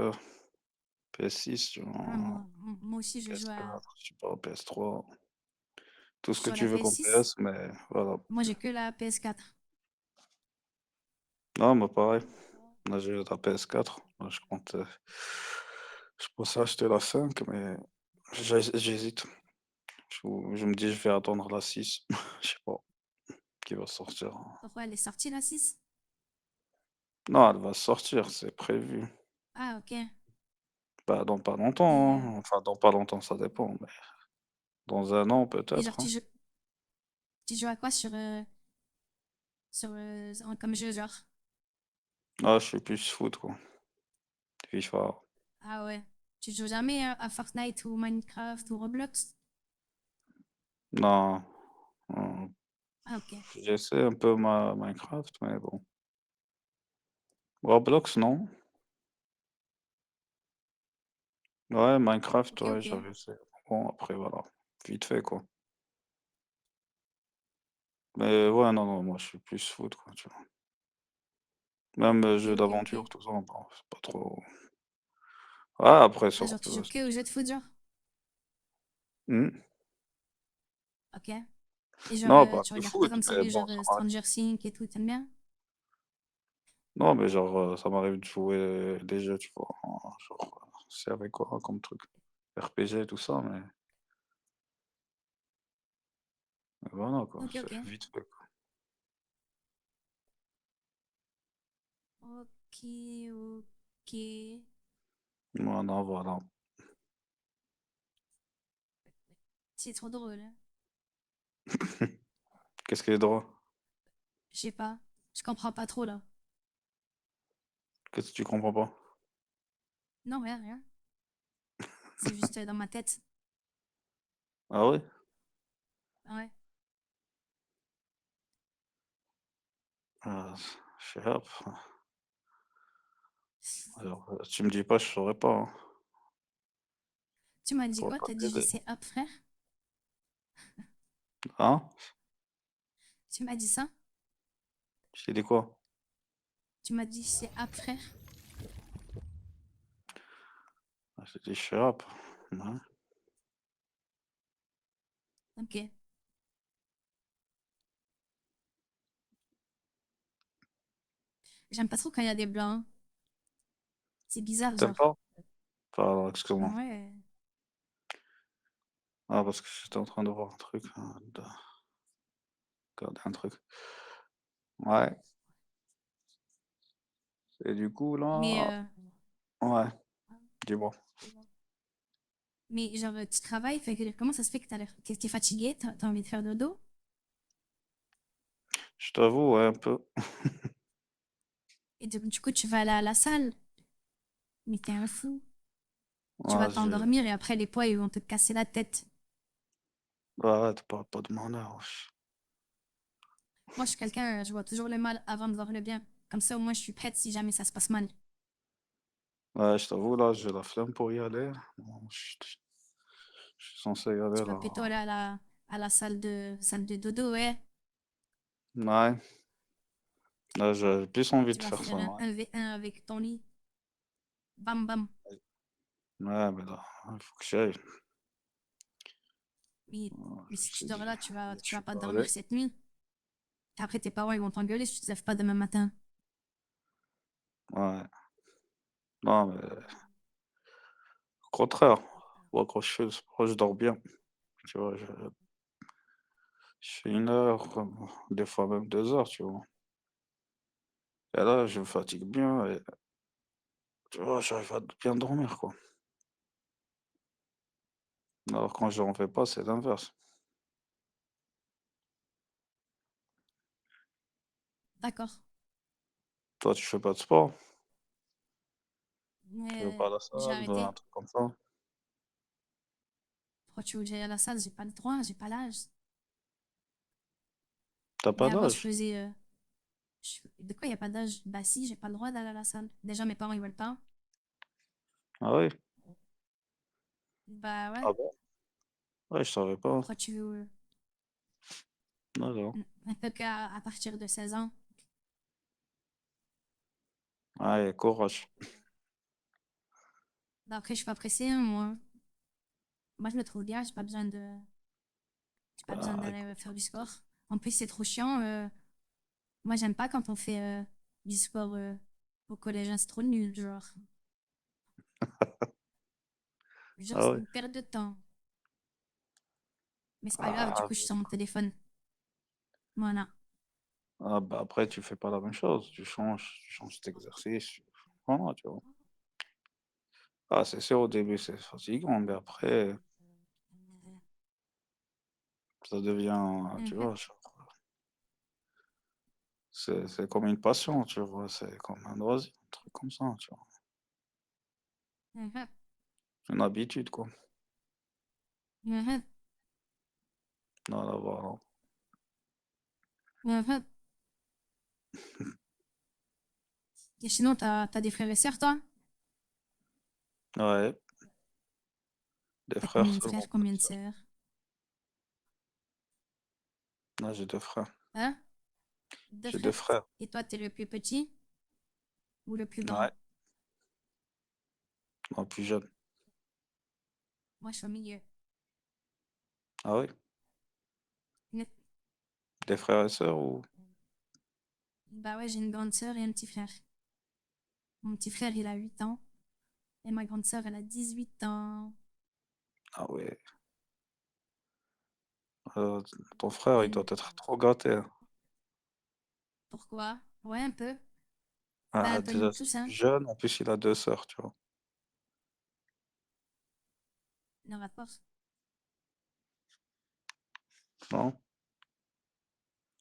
PS6, tu
Ah,
vois.
moi aussi,
PS4, je sais pas, PS3. Tout ce
je
que
joue à
tu
la
veux comme
PS6.
PS, mais voilà.
Moi, j'ai que la PS4.
Non, mais pareil. Là, j'ai la PS4. Là, je pensais acheter la 5, mais j'hésite. Je me dis, je vais attendre la 6. Je sais pas, qui va sortir.
Pourquoi elle est sortie, la 6?
Non, elle va sortir, c'est prévu.
Ah, ok.
Bah, dans pas
Et,
longtemps, hein. Enfin, dans pas longtemps, ça dépend, mais dans un an,
et genre,
peut-être, hein.
tu joues à quoi comme jeu, genre?
Ah, je suis plus foot, quoi. FIFA.
Ah ouais. Tu joues jamais à Fortnite ou Minecraft ou Roblox?
Non, non.
Ah, ok.
J'essaie un peu Minecraft, mais bon. Roblox, non. Ouais, Minecraft,
Ok,
ouais,
ok.
j'avais essayé. Bon, après, voilà. Vite fait, quoi. Mais ouais, non, non, moi, je suis plus foot, quoi, tu vois. Même
Ok,
jeux
ok, ok.
d'aventure, tout ça, bon, c'est pas trop. Ouais, après,
Ah,
sur.
genre, tu joues que aux jeux de foot, genre?
Hmm.
Ok. Et genre,
Non, pas
tu
que
regardes quoi
foot,
comme
mais
série,
bon,
genre
ça m'arrive.
Stranger Things et tout, t'aimes bien?
Non, mais genre, ça m'arrive de jouer des jeux, tu vois. Genre, c'est avec quoi comme truc? RPG, tout ça, mais voilà, quoi.
Ok,
C'est
ok.
vite fait, quoi.
Ok, ok.
Voilà, voilà.
C'est trop drôle, hein.
Qu'est-ce qui est drôle?
Je sais pas. Je comprends pas trop, là.
Qu'est-ce que tu comprends pas?
Non, rien, rien. C'est juste dans ma tête.
Ah ouais?
Ouais.
Ah, je sais pas. Alors, tu me dis pas, je saurais pas, hein.
Tu m'as dit
Pour
quoi?
pas
T'as dit
t'aider.
JCA, frère?
Hein?
Tu m'as dit ça?
Je t'ai dit quoi?
Tu m'as dit JCA, frère?
Ah, je t'ai dit Sharp. Ouais.
Ok. J'aime pas trop quand il y a des blancs. C'est bizarre,
T'aimes
genre.
pas? Pardon, excuse-moi.
Ouais.
Ah, parce que j'étais en train de voir un truc, de regarder un truc. Ouais. Et du coup,
Mais,
là, ouais, dis-moi.
mais genre, tu travailles, fait que comment ça se fait que que t'es fatigué, t'as envie de faire dodo?
Je t'avoue, ouais, un peu.
Et du coup, tu vas aller à la salle. Mais t'es un fou. Tu vas
Ouais,
t'endormir et après, les poids, ils vont te casser la tête.
ouais, tu parles pas de mon heure, wesh.
Moi, je suis quelqu'un, je vois toujours le mal avant de voir le bien. Comme ça, au moins, je suis prête si jamais ça se passe mal.
Ouais, je t'avoue, là, j'ai la flemme pour y aller. Bon, je suis censé y
Tu
aller,
vas
là.
plutôt aller à la salle de dodo, ouais.
Ouais, là, j'ai plus envie
Tu
de
vas
faire ça,
faire un
ouais.
1v1 avec ton lit. Bam, bam.
Ouais, mais là, il faut que j'y aille.
Mais,
Ouais,
mais si
je
tu
t'ai
dors
dit,
là,
je
tu
suis
vas pas
pas
dormir
allé.
cette nuit. Après, tes parents, ils vont t'engueuler si tu te lèves pas demain matin.
Ouais, non, mais au contraire. Moi, quand je fais le sport, je dors bien. Tu vois, je fais 1 heure, des fois même 2 heures, tu vois. Et là, je me fatigue bien et tu vois, j'arrive à bien dormir, quoi. Alors quand je n'en fais pas, c'est l'inverse.
D'accord.
Toi, tu fais pas de sport? Tu veux pas à
Mais
la
j'ai
salle, un
arrêté.
truc comme ça?
Pourquoi tu veux que j'aille à la salle? J'ai pas le droit, j'ai pas l'âge.
T'as
Mais
pas
avant, je
d'âge?
faisais. De quoi il n'y a pas d'âge? Bah si, j'ai pas le droit d'aller à la salle. Déjà, mes parents, ils veulent pas.
Ah oui?
Bah ouais.
Ah bon? Ouais, je savais pas.
Pourquoi tu veux.
D'accord.
Un peu qu'à partir de 16 ans.
Allez, courage.
Bah, après, je suis pas pressée, hein, moi. Moi, je me trouve bien, j'ai pas besoin
Bah,
d'aller
écoute.
faire du sport. En plus, c'est trop chiant. Moi, j'aime pas quand on fait du sport au collège, hein, c'est trop nul, genre. Genre,
Ah
c'est
ouais?
une perte de temps. Mais c'est pas grave, du
Ah,
coup, je suis sur mon téléphone. Voilà.
ah, bah après, tu fais pas la même chose. Tu changes d'exercice. Voilà, tu vois. Ah, c'est sûr, au début, c'est fatigant, mais après, ça devient, tu
Mhm,
vois, c'est comme une passion, tu vois. C'est comme un loisir, un truc comme ça, tu vois.
mhm,
Une habitude, quoi.
mhm,
Voilà, voilà.
mhm. Et sinon, t'as des frères et sœurs, toi?
Ouais, des
T'as
frères
combien de
seulement,
frères,
pas
combien
de
de
sœurs.
sœurs?
Là, j'ai 2 frères.
Hein? Deux
J'ai deux
frères?
frères.
Et toi, t'es le plus petit ou le plus grand?
Ouais, moi plus jeune.
Moi, je suis au milieu.
Ah oui?
Ne-
Des frères et sœurs ou?
Bah ouais, j'ai une grande sœur et un petit frère. Mon petit frère, il a 8 ans. Et ma grande sœur, elle a 18 ans.
Ah ouais. Euh, ton frère, il doit
Et
être trop gâté, hein.
pourquoi? Ouais, un peu. Bah,
Ah,
un peu nous
déjà, c'est
tous, hein.
plus jeune. En plus, il a 2 sœurs, tu vois.
Le rapport.
Non?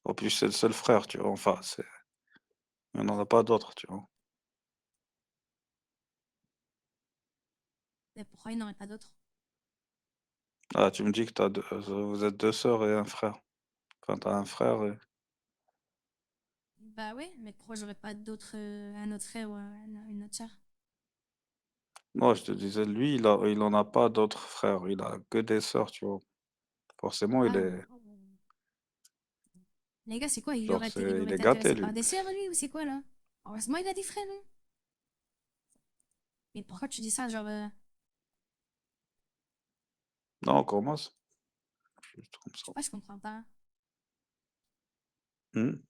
En plus, c'est le seul frère, tu vois. Enfin, il n'y en a pas d'autres, tu vois.
Et pourquoi il n'y en aurait pas d'autres?
Ah, tu me dis que vous êtes 2 sœurs et un frère. Enfin, t'as un frère et...
Bah ouais, mais pourquoi j'aurais pas d'autres, un autre frère ou une autre sœur?
Non, je te disais, lui, il en a pas d'autres frères. Il a que des sœurs, tu vois. Forcément, il
Ah,
est,
les gars, c'est quoi?
genre,
Il aurait
il est
été
gâté,
intéressé par
lui.
des sœurs, lui, ou c'est quoi, là? Heureusement, il a des frères, lui. Mais pourquoi tu dis ça, genre...
Non, on commence. Juste comme
Je
ça.
sais pas, je comprends pas.
Hmm.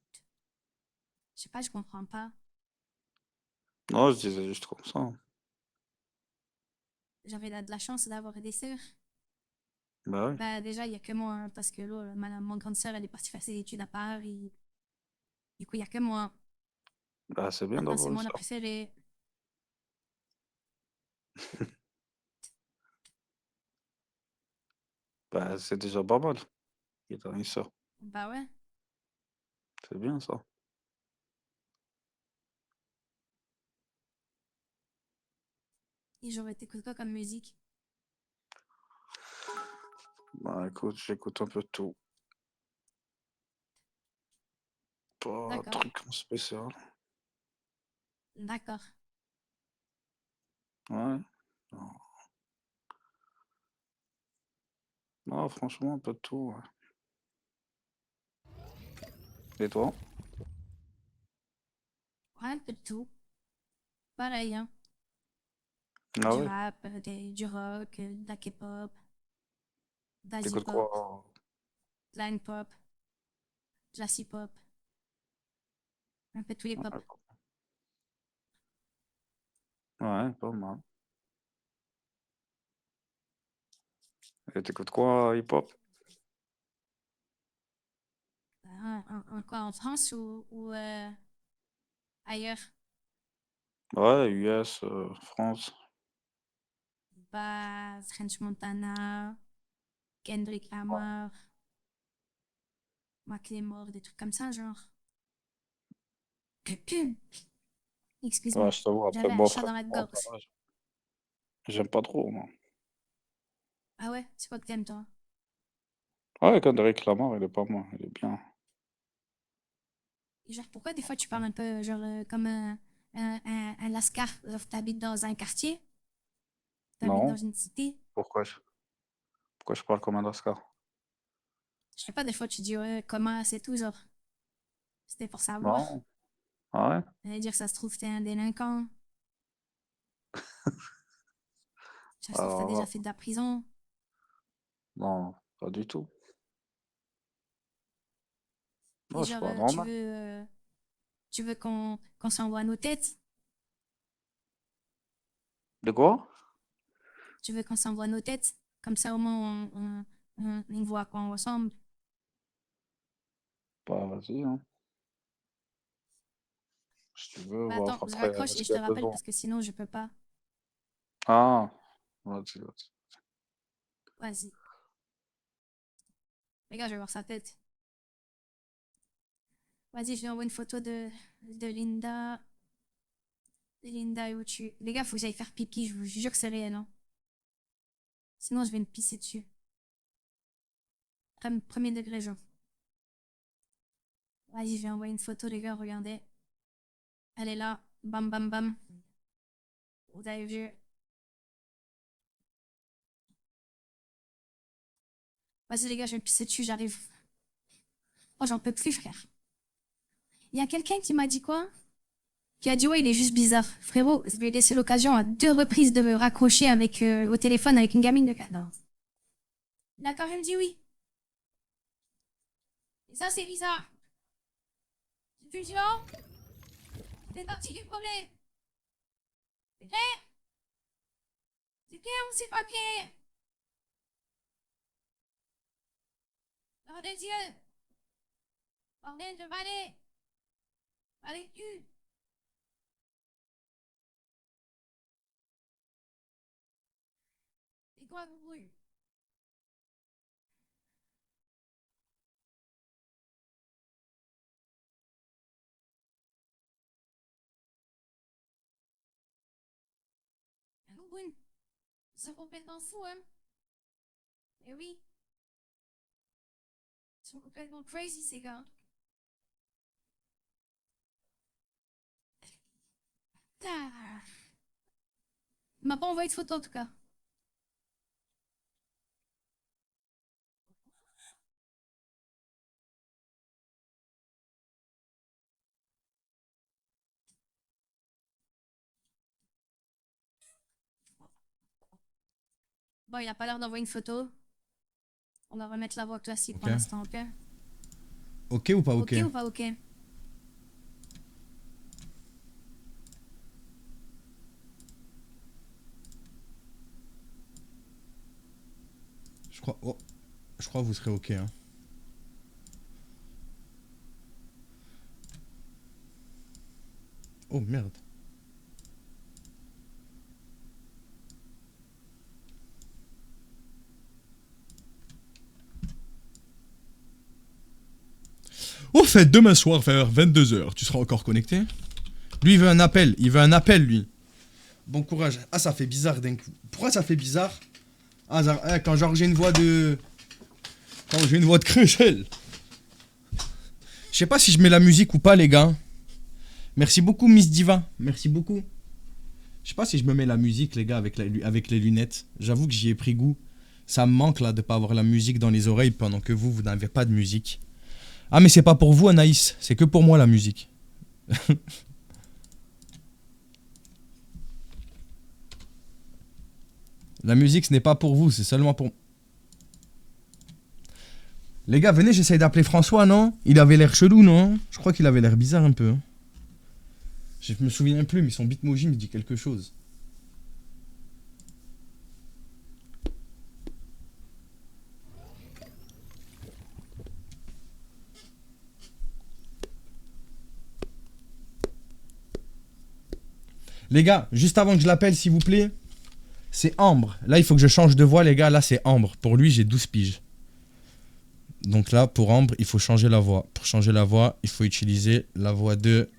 Je sais pas, je comprends pas.
Non, je disais juste comme ça.
J'avais de la chance d'avoir des sœurs.
Bah oui.
Bah, déjà, il y a que moi, hein, parce que là, mon grande sœur, elle est partie faire ses études à Paris. Du coup, il y a que moi.
Bah, c'est bien
Maintenant, c'est
d'avoir une
moi la
sœur.
préférée.
Bah, c'est déjà pas mal. Il a une sœur.
Bah ouais.
C'est bien ça.
Et j'aurais t'écoutes quoi comme musique?
Bah, écoute, j'écoute un peu de tout. Pas un
D'accord.
truc en spécial.
D'accord.
Ouais. Non, non, franchement, un peu de tout. Ouais. Et toi?
Ouais, un peu de tout. Pareil, hein.
Ah
Du
ouais?
rap, du rock, de la K-pop, de la
T'écoutes
Z-pop,
quoi?
de la N-pop, de la C-pop. Un peu tous les pop.
Ouais, ouais, pas mal. Et t'écoutes quoi, hip-hop?
Quoi, en France ou ailleurs?
Ouais, US, France.
Bah, French Montana, Kendrick Lamar, Macklemore, des trucs comme ça, genre.
Ouais,
Excuse-moi.
je t'avoue, après,
J'avais un
bon,
chat
French
dans la gorge.
Montana, j'aime pas trop, moi.
Ah ouais? C'est quoi que t'aimes, toi?
Ouais, Kendrick Lamar, il est pas mal, il est bien.
Et genre, pourquoi des fois tu parles un peu, genre, comme un lascar? Genre, t'habites dans un quartier? T'habites dans
Non?
une cité?
Pourquoi je parle comme un Lascar?
Je sais pas, des fois tu dis, ouais, comment, c'est tout, genre. C'était pour savoir.
Non? Ah ouais?
J'allais dire, ça se trouve, t'es un délinquant. Ça se trouve, t'as
Alors
déjà
là,
fait de la prison.
non, pas du tout.
Et
Non, je
genre,
parle normal.
tu veux qu'on s'envoie nos têtes?
De quoi?
Tu veux qu'on s'envoie nos têtes? Comme ça, au moins, on voit à quoi on ressemble.
Bah, vas-y, hein. Si tu veux,
Bah
voir
attends, je
après,
raccroche
est-ce
et je
qu'il y
te
a
rappelle
besoin?
parce que sinon, je peux pas.
Ah, vas-y, vas-y.
Vas-y. Regarde, je vais voir sa tête. Vas-y, je lui envoie une photo de Linda. De Linda, où tu... Les gars, faut que j'aille faire pipi, je vous jure que c'est réel, hein. Sinon, je vais me pisser dessus. Premier degré, genre. Vas-y, je vais envoyer une photo, les gars, regardez. Elle est là. Bam, bam, bam. Vous avez vu? Vas-y, les gars, je vais me pisser dessus, j'arrive. Oh, j'en peux plus, frère. Il y a quelqu'un qui m'a dit quoi? Qui a dit, ouais, il est juste bizarre. Frérot, je lui ai laissé l'occasion à 2 reprises de me raccrocher avec, au téléphone avec une gamine de 14. Il a quand même dit oui. Et ça, c'est bizarre. C'est fusion. C'est parti du problème. C'est clair? C'est clair ou c'est pas clair? Bordel des yeux. Bordel de balai. Balai de cul. C'est quoi, vous brûle? Vous brûle. C'est complètement fou, hein? Eh oui. Ils sont complètement crazy, ces gars. Ah. Il m'a pas envoyé de photo en tout cas. Bon, il a pas l'air d'envoyer une photo. On va remettre la voix classique
Ok.
pour l'instant, ok?
Ok ou pas ok?
Ok ou pas ok?
Je crois que vous serez ok. Hein. Oh merde. Au fait, demain soir vers 22h, tu seras encore connecté? Lui, il veut un appel. Il veut un appel, lui. Bon courage. Ah, ça fait bizarre d'un coup. Pourquoi ça fait bizarre? Ah, quand genre j'ai une voix de... Quand j'ai une voix de Cruchel. Je sais pas si je mets la musique ou pas, les gars. Merci beaucoup, Miss Diva. Merci beaucoup. Je sais pas si je me mets la musique, les gars, avec les lunettes. J'avoue que j'y ai pris goût. Ça me manque, là, de pas avoir la musique dans les oreilles pendant que vous n'avez pas de musique. Ah, mais c'est pas pour vous, Anaïs. C'est que pour moi, la musique. La musique, ce n'est pas pour vous, c'est seulement pour... Les gars, venez, j'essaye d'appeler François, non? Il avait l'air chelou, non? Je crois qu'il avait l'air bizarre un peu. Hein. Je me souviens plus, mais son bitmoji me dit quelque chose. Les gars, juste avant que je l'appelle, s'il vous plaît, c'est Ambre. Là, il faut que je change de voix, les gars. Là, c'est Ambre. Pour lui, j'ai 12 piges. Donc là, pour Ambre, il faut changer la voix. Pour changer la voix, il faut utiliser la voix de...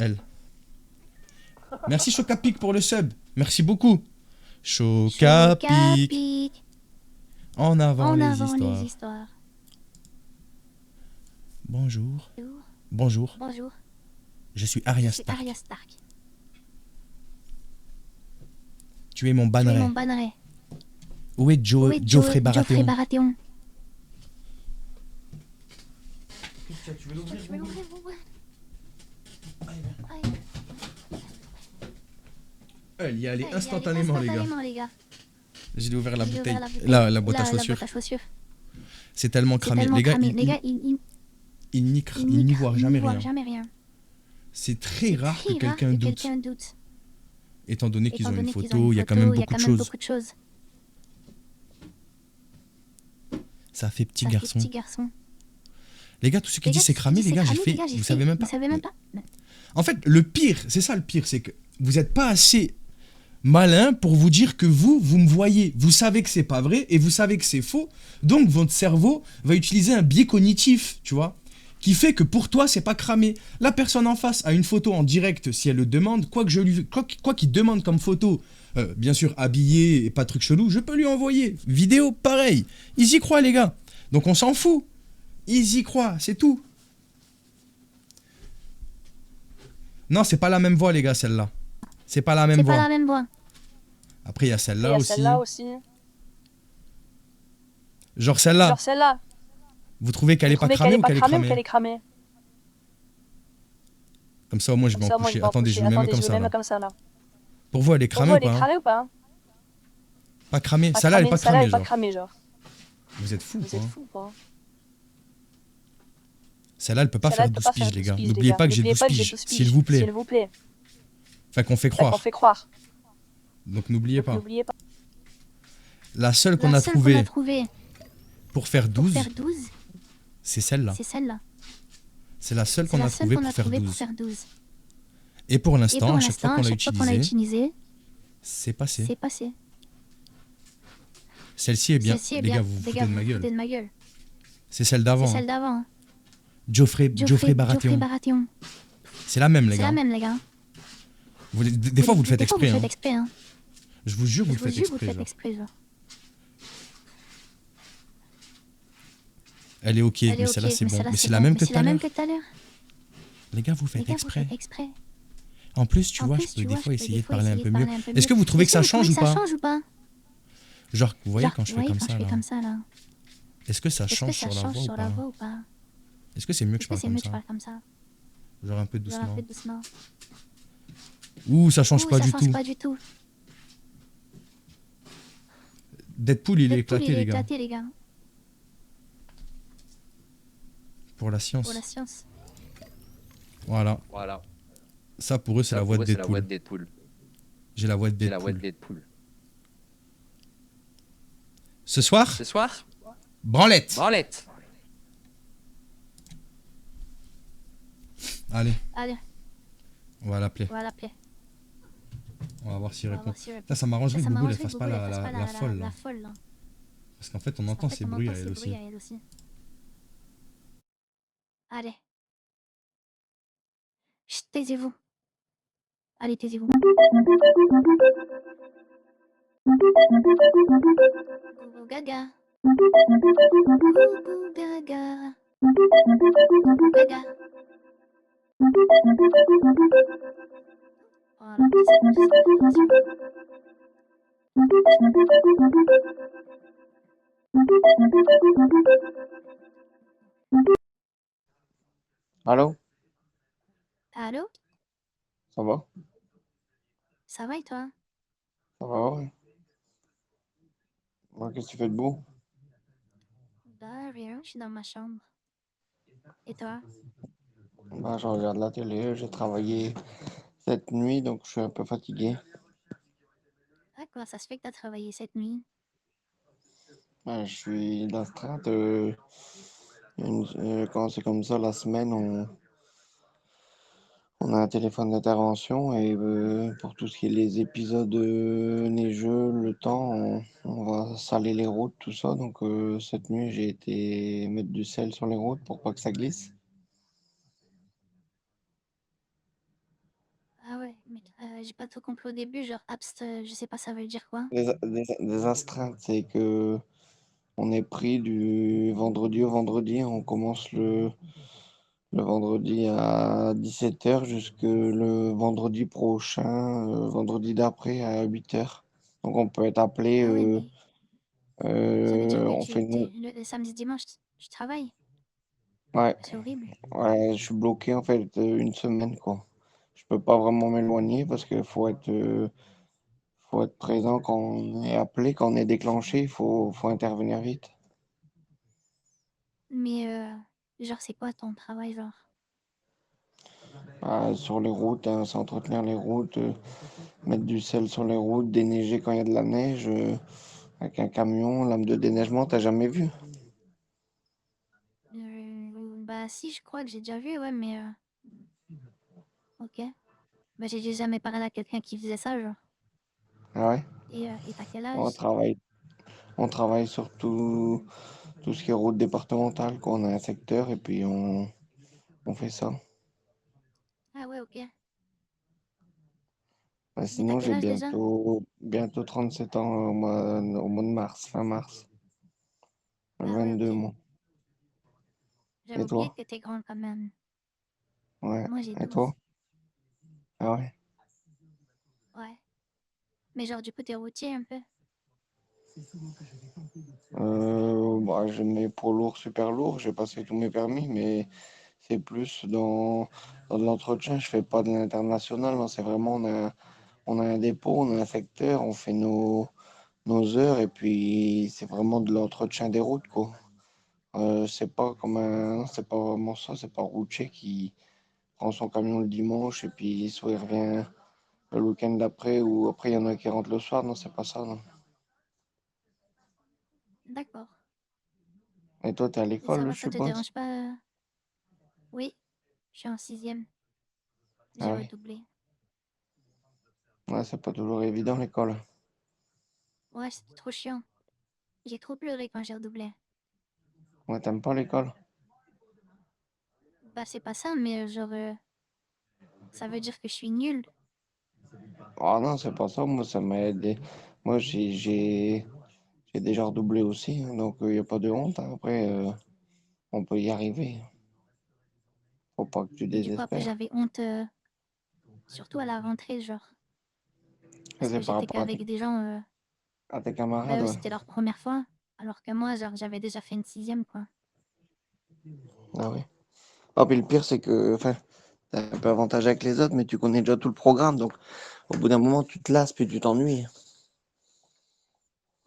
Elle. Merci Chocapic pour le sub. Merci beaucoup. Chocapic. En avant, les histoires. Bonjour. Bonjour.
Bonjour,
Je suis Arya
je suis
Stark.
Arya Stark.
Tu es mon
Tu es
banneret.
mon banneret.
Où est
Où est
Geoffrey Baratheon?
Baratheon?
Tu veux
Tu veux l'ouvrir, vous?
Elle y est allée
Allez,
instantanément, les gars.
les gars.
J'ai ouvert la
J'ai
bouteille.
ouvert la bouteille.
La boîte à
La
chaussures.
boîte à chaussures.
C'est tellement
C'est
cramé.
tellement
Les gars,
cramé.
ils
ils
n'y voient jamais rien.
jamais rien.
C'est très rare que
Très rare
quelqu'un
que
doute.
quelqu'un doute.
Étant donné qu'ils
Étant
ont une
donné qu'ils
photo, il y a quand même
il y a
beaucoup de
quand même
choses.
beaucoup de choses.
Ça fait petit
Ça fait
garçon.
petit garçon.
Les gars, tout ce qui
Les
dit
gars,
c'est cramé, les gars, j'ai fait.
j'ai
Vous
fait.
savez même pas.
Vous savez même pas?
En fait, le pire, c'est ça le pire, c'est que vous n'êtes pas assez malin pour vous dire que vous me voyez. Vous savez que c'est pas vrai et vous savez que c'est faux. Donc votre cerveau va utiliser un biais cognitif, tu vois, qui fait que pour toi c'est pas cramé. La personne en face a une photo en direct si elle le demande, quoi qu'il demande comme photo, bien sûr habillé et pas truc chelou, je peux lui envoyer. Vidéo, pareil. Ils y croient les gars. Donc on s'en fout. Ils y croient, c'est tout. Non, c'est pas la même voix les gars, celle-là. C'est pas la même
C'est
voix.
pas la même voix.
Après, il y a
Il y
celle-là
a
aussi.
celle-là aussi.
Genre celle-là.
Genre celle-là.
Vous trouvez qu'elle est
Vous
pas
trouvez
cramée ou
pas
qu'elle est
cramée ou
cramée?
qu'elle est cramée?
Comme ça, au moins, je vais
Comme
en
ça, moi, je
coucher.
vais en
Attendez,
coucher.
je vais même
Attendez,
comme
je
ça.
vais
Là.
même comme ça là.
Pour vous, elle est
Pour
cramée
vous,
ou
elle est
pas?
cramée ou pas?
Pas cramée.
Pas
Celle-là, elle est pas
cramée,
cramée,
celle-là, elle est pas
genre.
cramée, genre.
Vous êtes fous,
Vous
quoi.
êtes fous, quoi.
Celle-là, elle peut pas
Celle-là,
faire
elle peut
12
pas faire
piges, les
12
gars.
piges,
N'oubliez
les
pas que j'ai
N'oubliez
12
pas que j'ai
piges,
12
s'il vous plaît.
S'il vous plaît.
Enfin, qu'on fait
Enfin, qu'on
croire.
fait croire.
Donc, n'oubliez pas.
N'oubliez pas.
La seule qu'on
La
a
seule qu'on a
trouvée
trouvée
pour faire
pour
12,
faire 12,
c'est celle-là.
c'est celle-là.
C'est la seule
C'est
qu'on
la
a
seule
trouvée
qu'on
pour
a
faire
trouvée pour
12.
faire 12.
Et pour
Et
l'instant,
pour
à chaque fois
l'instant, à
qu'on l'a
chaque fois qu'on l'a
utilisée,
utilisé,
c'est passé.
c'est passé.
Celle-ci est bien.
Celle-ci est
Les
bien.
gars, vous vous
Les
foutez
gars,
de ma
vous
gueule.
foutez de ma gueule.
C'est celle
C'est
d'avant.
celle
hein.
d'avant. hein.
Geoffrey
Geoffrey
Baratheon.
Baratheon.
C'est la même, les
C'est
gars.
la même, les gars.
Des fois, vous le faites
Des fois,
exprès.
Vous le
hein.
faites exprès. hein.
Je vous jure, vous
Je
le
vous
faites
jure, vous le
exprès.
faites
genre.
exprès. genre.
Elle est ok,
Elle est
mais
ok,
celle-là, c'est
mais
bon.
celle-là,
Mais
c'est
c'est la
bon.
même
Mais
que
c'est
tout à
la même
l'heure.
que tout à l'heure.
Les gars, vous
Les
faites
gars, vous
exprès.
faites exprès.
En plus, tu
En
vois,
plus,
je peux
tu
des
vois,
fois
je peux
essayer
des
de
fois
parler un
essayer
peu
de
mieux.
parler un peu
Est-ce
mieux.
que vous trouvez que ça
Est-ce que vous
change ou
trouvez que ça
pas?
change ou pas?
Genre, vous voyez
Genre,
quand je
vous
fais
voyez,
comme
quand je
ça
fais
là,
comme ça, là.
est-ce que ça
Est-ce que
change
ça
sur la
change
voix ou
sur la
pas?
voix ou pas?
Est-ce que c'est mieux que je
Est-ce que
parle
c'est
comme
mieux que je
ça?
parle comme ça?
Genre un peu
Genre un
doucement.
peu doucement.
Ouh, ça change
Ouh,
pas
ça
du
change
tout.
pas du tout.
Deadpool, il est
Deadpool, il
éclaté,
est
les gars.
éclaté, les gars.
Pour la
Pour la
science.
science.
Voilà.
Voilà.
Ça, pour eux, c'est
Ça,
la voix
pour
de
eux, c'est la voix de
Deadpool.
Deadpool.
J'ai la voix de
J'ai la voix de
Deadpool.
Deadpool.
Ce soir,
Ce soir,
branlette.
branlette.
Allez,
Allez,
on va l'appeler.
on va l'appeler.
On va voir s'il
On va
répond.
voir s'il répond.
Putain, ça m'arrangerait que
Ça
Boubou ne
m'arrangerait
fasse
que
pas
Boubou ne fasse pas
la folle, là.
la folle, là.
Parce qu'en fait, on
Parce
entend
qu'en fait,
ses
on
bruits à
entend
elle
ses
aussi.
bruits à elle aussi. Allez. Chut, taisez-vous. Allez, taisez-vous. Gougou gaga. Gougou gaga. Gougou gaga. Voilà, c'est préparation.
Allô?
Allô?
Ça va?
Ça va et toi?
Ça va, ouais. Ouais, qu'est-ce que tu fais de beau?
Bah, rien, je suis dans ma chambre. Et toi?
Bah, je regarde la télé, j'ai travaillé cette nuit, donc je suis un peu fatigué.
Ah, comment ça se fait que t'as travaillé cette nuit?
Bah, je suis d'astreinte. Quand c'est comme ça, la semaine, on a un téléphone d'intervention et pour tout ce qui est les épisodes neigeux, le temps, on va saler les routes, tout ça. Donc cette nuit, j'ai été mettre du sel sur les routes pour pas que ça glisse.
Ah ouais, mais j'ai pas tout compris au début, genre je sais pas ça veut dire quoi.
Des astreintes, c'est que on est pris du vendredi au vendredi. On commence le vendredi à 17h jusque le vendredi prochain, vendredi d'après à 8h. Donc on peut être appelé,
Ah ouais, mais ça veut dire que
on fait nous.
le samedi dimanche, tu travailles.
Ouais,
C'est horrible.
ouais, je suis bloqué en fait une semaine quoi. Je peux pas vraiment m'éloigner parce qu'il faut être présent quand on est appelé, quand on est déclenché, faut intervenir vite.
Mais genre c'est quoi ton travail genre?
Sur les routes, hein, c'est entretenir les routes, mettre du sel sur les routes, déneiger quand il y a de la neige, avec un camion, lame de déneigement, t'as jamais vu?
Bah si, je crois que j'ai déjà vu, ouais, mais ok. Bah j'ai jamais parlé à quelqu'un qui faisait ça, genre.
Ah ouais?
Et t'as quel
On
âge?
travaille, on travaille sur tout ce qui est route départementale, quoi. On a un secteur et puis on fait ça.
Ah ouais, ok. Mais t'as
Sinon,
quel
j'ai
âge déjà?
bientôt 37 ans au mois de mars, fin mars.
Ah ouais,
22
ok.
mois.
J'avais
Et
oublié
toi?
que t'étais grande quand même.
Ouais.
Moi j'ai
Et
12.
toi? Ah ouais?
Ouais. Mais genre du coup t'es routier un peu?
Bah, j'ai mes poids lourds, super lourds. J'ai passé tous mes permis, mais c'est plus dans de l'entretien. Je fais pas de l'international. Non, c'est vraiment, on a un dépôt, on a un secteur, on fait nos heures et puis c'est vraiment de l'entretien des routes, quoi. C'est pas comme non, c'est pas vraiment ça. C'est pas un routier qui prend son camion le dimanche et puis soit il revient le week-end d'après ou après il y en a qui rentrent le soir. Non, c'est pas ça, non.
D'accord.
Et toi, t'es à
Et ça
l'école,
va,
je
ça te
suppose?
dérange pas? Oui, je suis en sixième. J'ai
Ah oui.
redoublé.
Ouais, c'est pas toujours évident l'école.
Ouais, c'était trop chiant. J'ai trop pleuré quand j'ai redoublé.
Ouais, t'aimes pas l'école?
Bah c'est pas ça, mais genre ça veut dire que je suis nulle.
Ah non, c'est pas ça. Moi, ça m'a aidé. Moi, j'ai déjà redoublé aussi, hein, donc il n'y a pas de honte, hein. Après, on peut y arriver. Faut pas que tu
Et du coup après
désespères.
j'avais honte
Surtout à la rentrée, genre.
Et
Parce
c'est
que
par
j'étais
rapport
qu'avec des gens,
à tes
bah,
camarades,
eux,
ouais.
c'était leur première fois. Alors que moi, genre, j'avais déjà fait une 6e, quoi.
Ah ouais. Ah, puis le pire, c'est que, enfin, t'as un peu avantage avec les autres, mais tu connais déjà tout le programme, donc au bout d'un moment, tu te lasses, puis tu t'ennuies.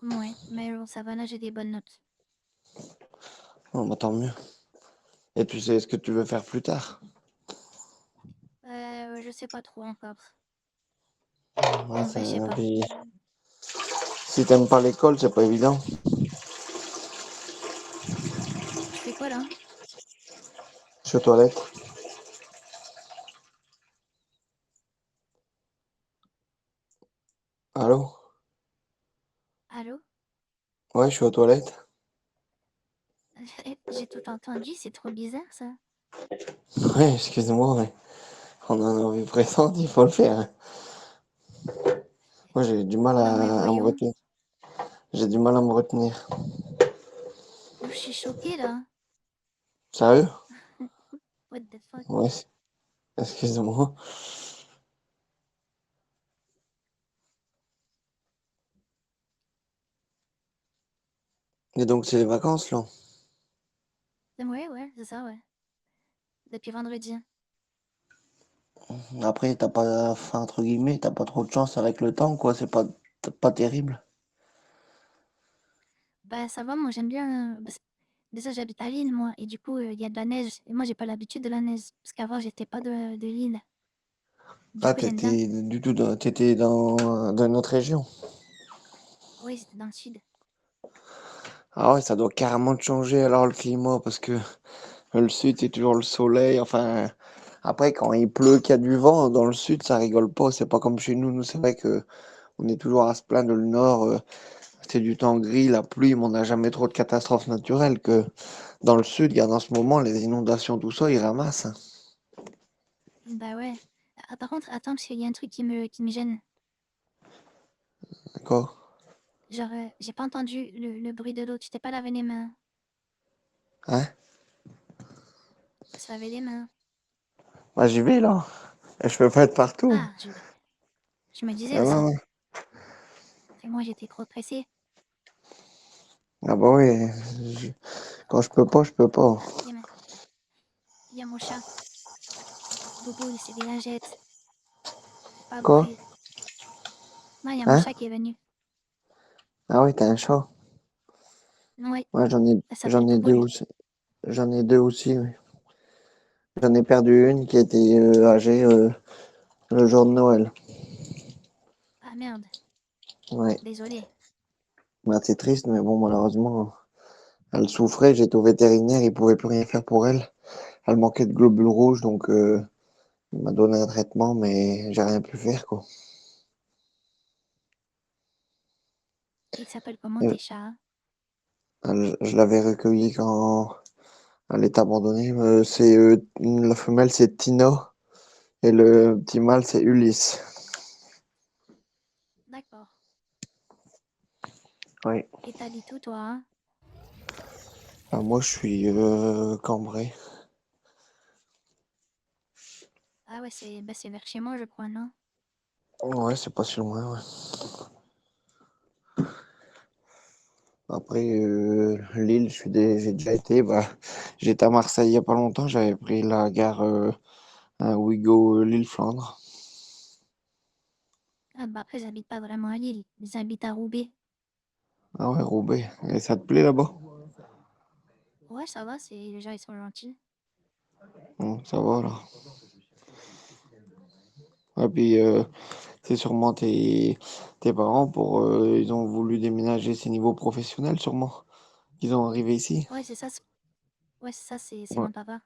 Ouais, mais bon, ça va, là, j'ai des bonnes notes.
Oh, bah, tant mieux. Et tu sais ce que tu veux faire plus tard.
Je sais pas trop encore.
Ouais,
En vrai, je sais pas.
puis, si t'aimes pas l'école, c'est pas évident.
Tu fais quoi, là?
Je suis aux toilettes. Allô?
Allô?
Ouais, je suis aux toilettes.
J'ai tout entendu, c'est trop bizarre, ça.
Ouais, excuse-moi, mais on en a envie présente, il faut le faire, hein. Moi, j'ai du mal
Non, mais
à me
voyons.
retenir. J'ai du mal à me retenir.
Je suis choquée, là.
Sérieux?
What the fuck?
Ouais, excuse-moi. Et donc, c'est les vacances, là.
Ouais, c'est ça, ouais. Depuis vendredi.
Après, t'as pas, enfin, entre guillemets, t'as pas trop de chance avec le temps, quoi. C'est pas terrible.
Bah, ça va, moi, j'aime bien. Déjà, j'habite à Lille, moi, et du coup, il y a de la neige. Et moi, j'ai pas l'habitude de la neige. Parce qu'avant, j'étais pas de Lille. Du
Ah,
coup, j'aime bien.
t'étais dans une autre région.
Oui, c'était dans le sud.
Ah ouais, ça doit carrément te changer alors le climat, parce que le sud, c'est toujours le soleil. Enfin, après, quand il pleut, qu'il y a du vent, dans le sud, ça rigole pas. C'est pas comme chez nous. Nous, c'est vrai que on est toujours à se plaindre. Le nord, c'est du temps gris, la pluie, mais on n'a jamais trop de catastrophes naturelles. Que dans le sud, il y a en ce moment les inondations, tout ça, ils ramassent, hein.
Bah ouais. Ah, par contre, attends, parce qu'il y a un truc qui me gêne.
D'accord?
Genre, j'ai pas entendu le bruit de l'eau. Tu t'es pas lavé les mains.
Hein?
Se laver les mains.
Bah, j'y vais, là. Et je peux pas être partout.
Ah, je me disais
Ah ouais,
aussi.
ouais.
Et moi, j'étais trop pressée.
Ah bah oui. je- Quand je peux pas, je peux pas.
Ah, il y a mon chat. Bobo, il s'est des lingettes. Faut pas
Quoi?
bouffer. Non, il y a mon
Hein?
chat qui est venu.
Ah oui, t'as un chat.
Ouais,
Ouais,
elle s'appelle
j'en ai
Bobo,
deux
lui.
aussi. J'en ai deux aussi, oui. J'en ai perdu une qui était âgée le jour de Noël.
Ah merde,
Ouais.
désolé.
Bah, c'est triste, mais bon, malheureusement, elle souffrait. J'étais au vétérinaire, il pouvait plus rien faire pour elle. Elle manquait de globules rouges, donc il m'a donné un traitement, mais j'ai rien pu faire, quoi.
Il s'appelle comment
Et
tes chats?
je l'avais recueillie quand elle est abandonnée. La femelle, c'est Tina, et le petit mâle, c'est Ulysse.
D'accord.
Oui.
Et t'habites où, toi, hein?
Ah, moi, je suis Cambrai.
Ah ouais, c'est vers chez moi, je crois, non?
Ouais, c'est pas si loin, ouais. Après, Lille, j'ai déjà été. Bah, j'étais à Marseille il y a pas longtemps. J'avais pris la gare Ouigo Lille-Flandre.
Ah bah après, j'habite pas vraiment à Lille. J'habite à Roubaix.
Ah ouais, Roubaix. Et ça te plaît là-bas?
Ouais, ça va, les gens, ils sont gentils.
Ça va là. Et puis, c'est sûrement tes parents ils ont voulu déménager ces niveaux professionnels, sûrement. Ils ont arrivé ici.
Ouais, c'est ça. Ouais, c'est ça, c'est
Ouais,
mon papa.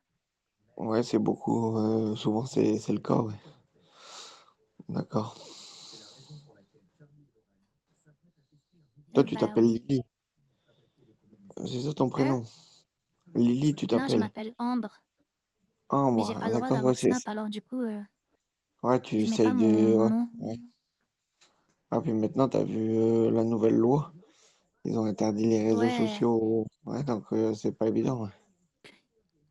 ouais, c'est beaucoup. Souvent, c'est le cas, ouais. D'accord. Toi, tu
Bah
t'appelles
oui.
Lily. C'est ça ton
Hein?
prénom? Lily, tu
Non, je
t'appelles.
m'appelle Ambre.
Ah,
Mais j'ai
moi,
pas le droit
d'accord, ouais,
d'avoir Snap, alors du coup,
ouais, tu
je mets pas
essayes de.
mon
Ouais,
nom.
ouais. Ah, puis maintenant, t'as vu la nouvelle loi. Ils ont interdit les réseaux
Ouais.
sociaux. Ouais, donc c'est pas évident, ouais.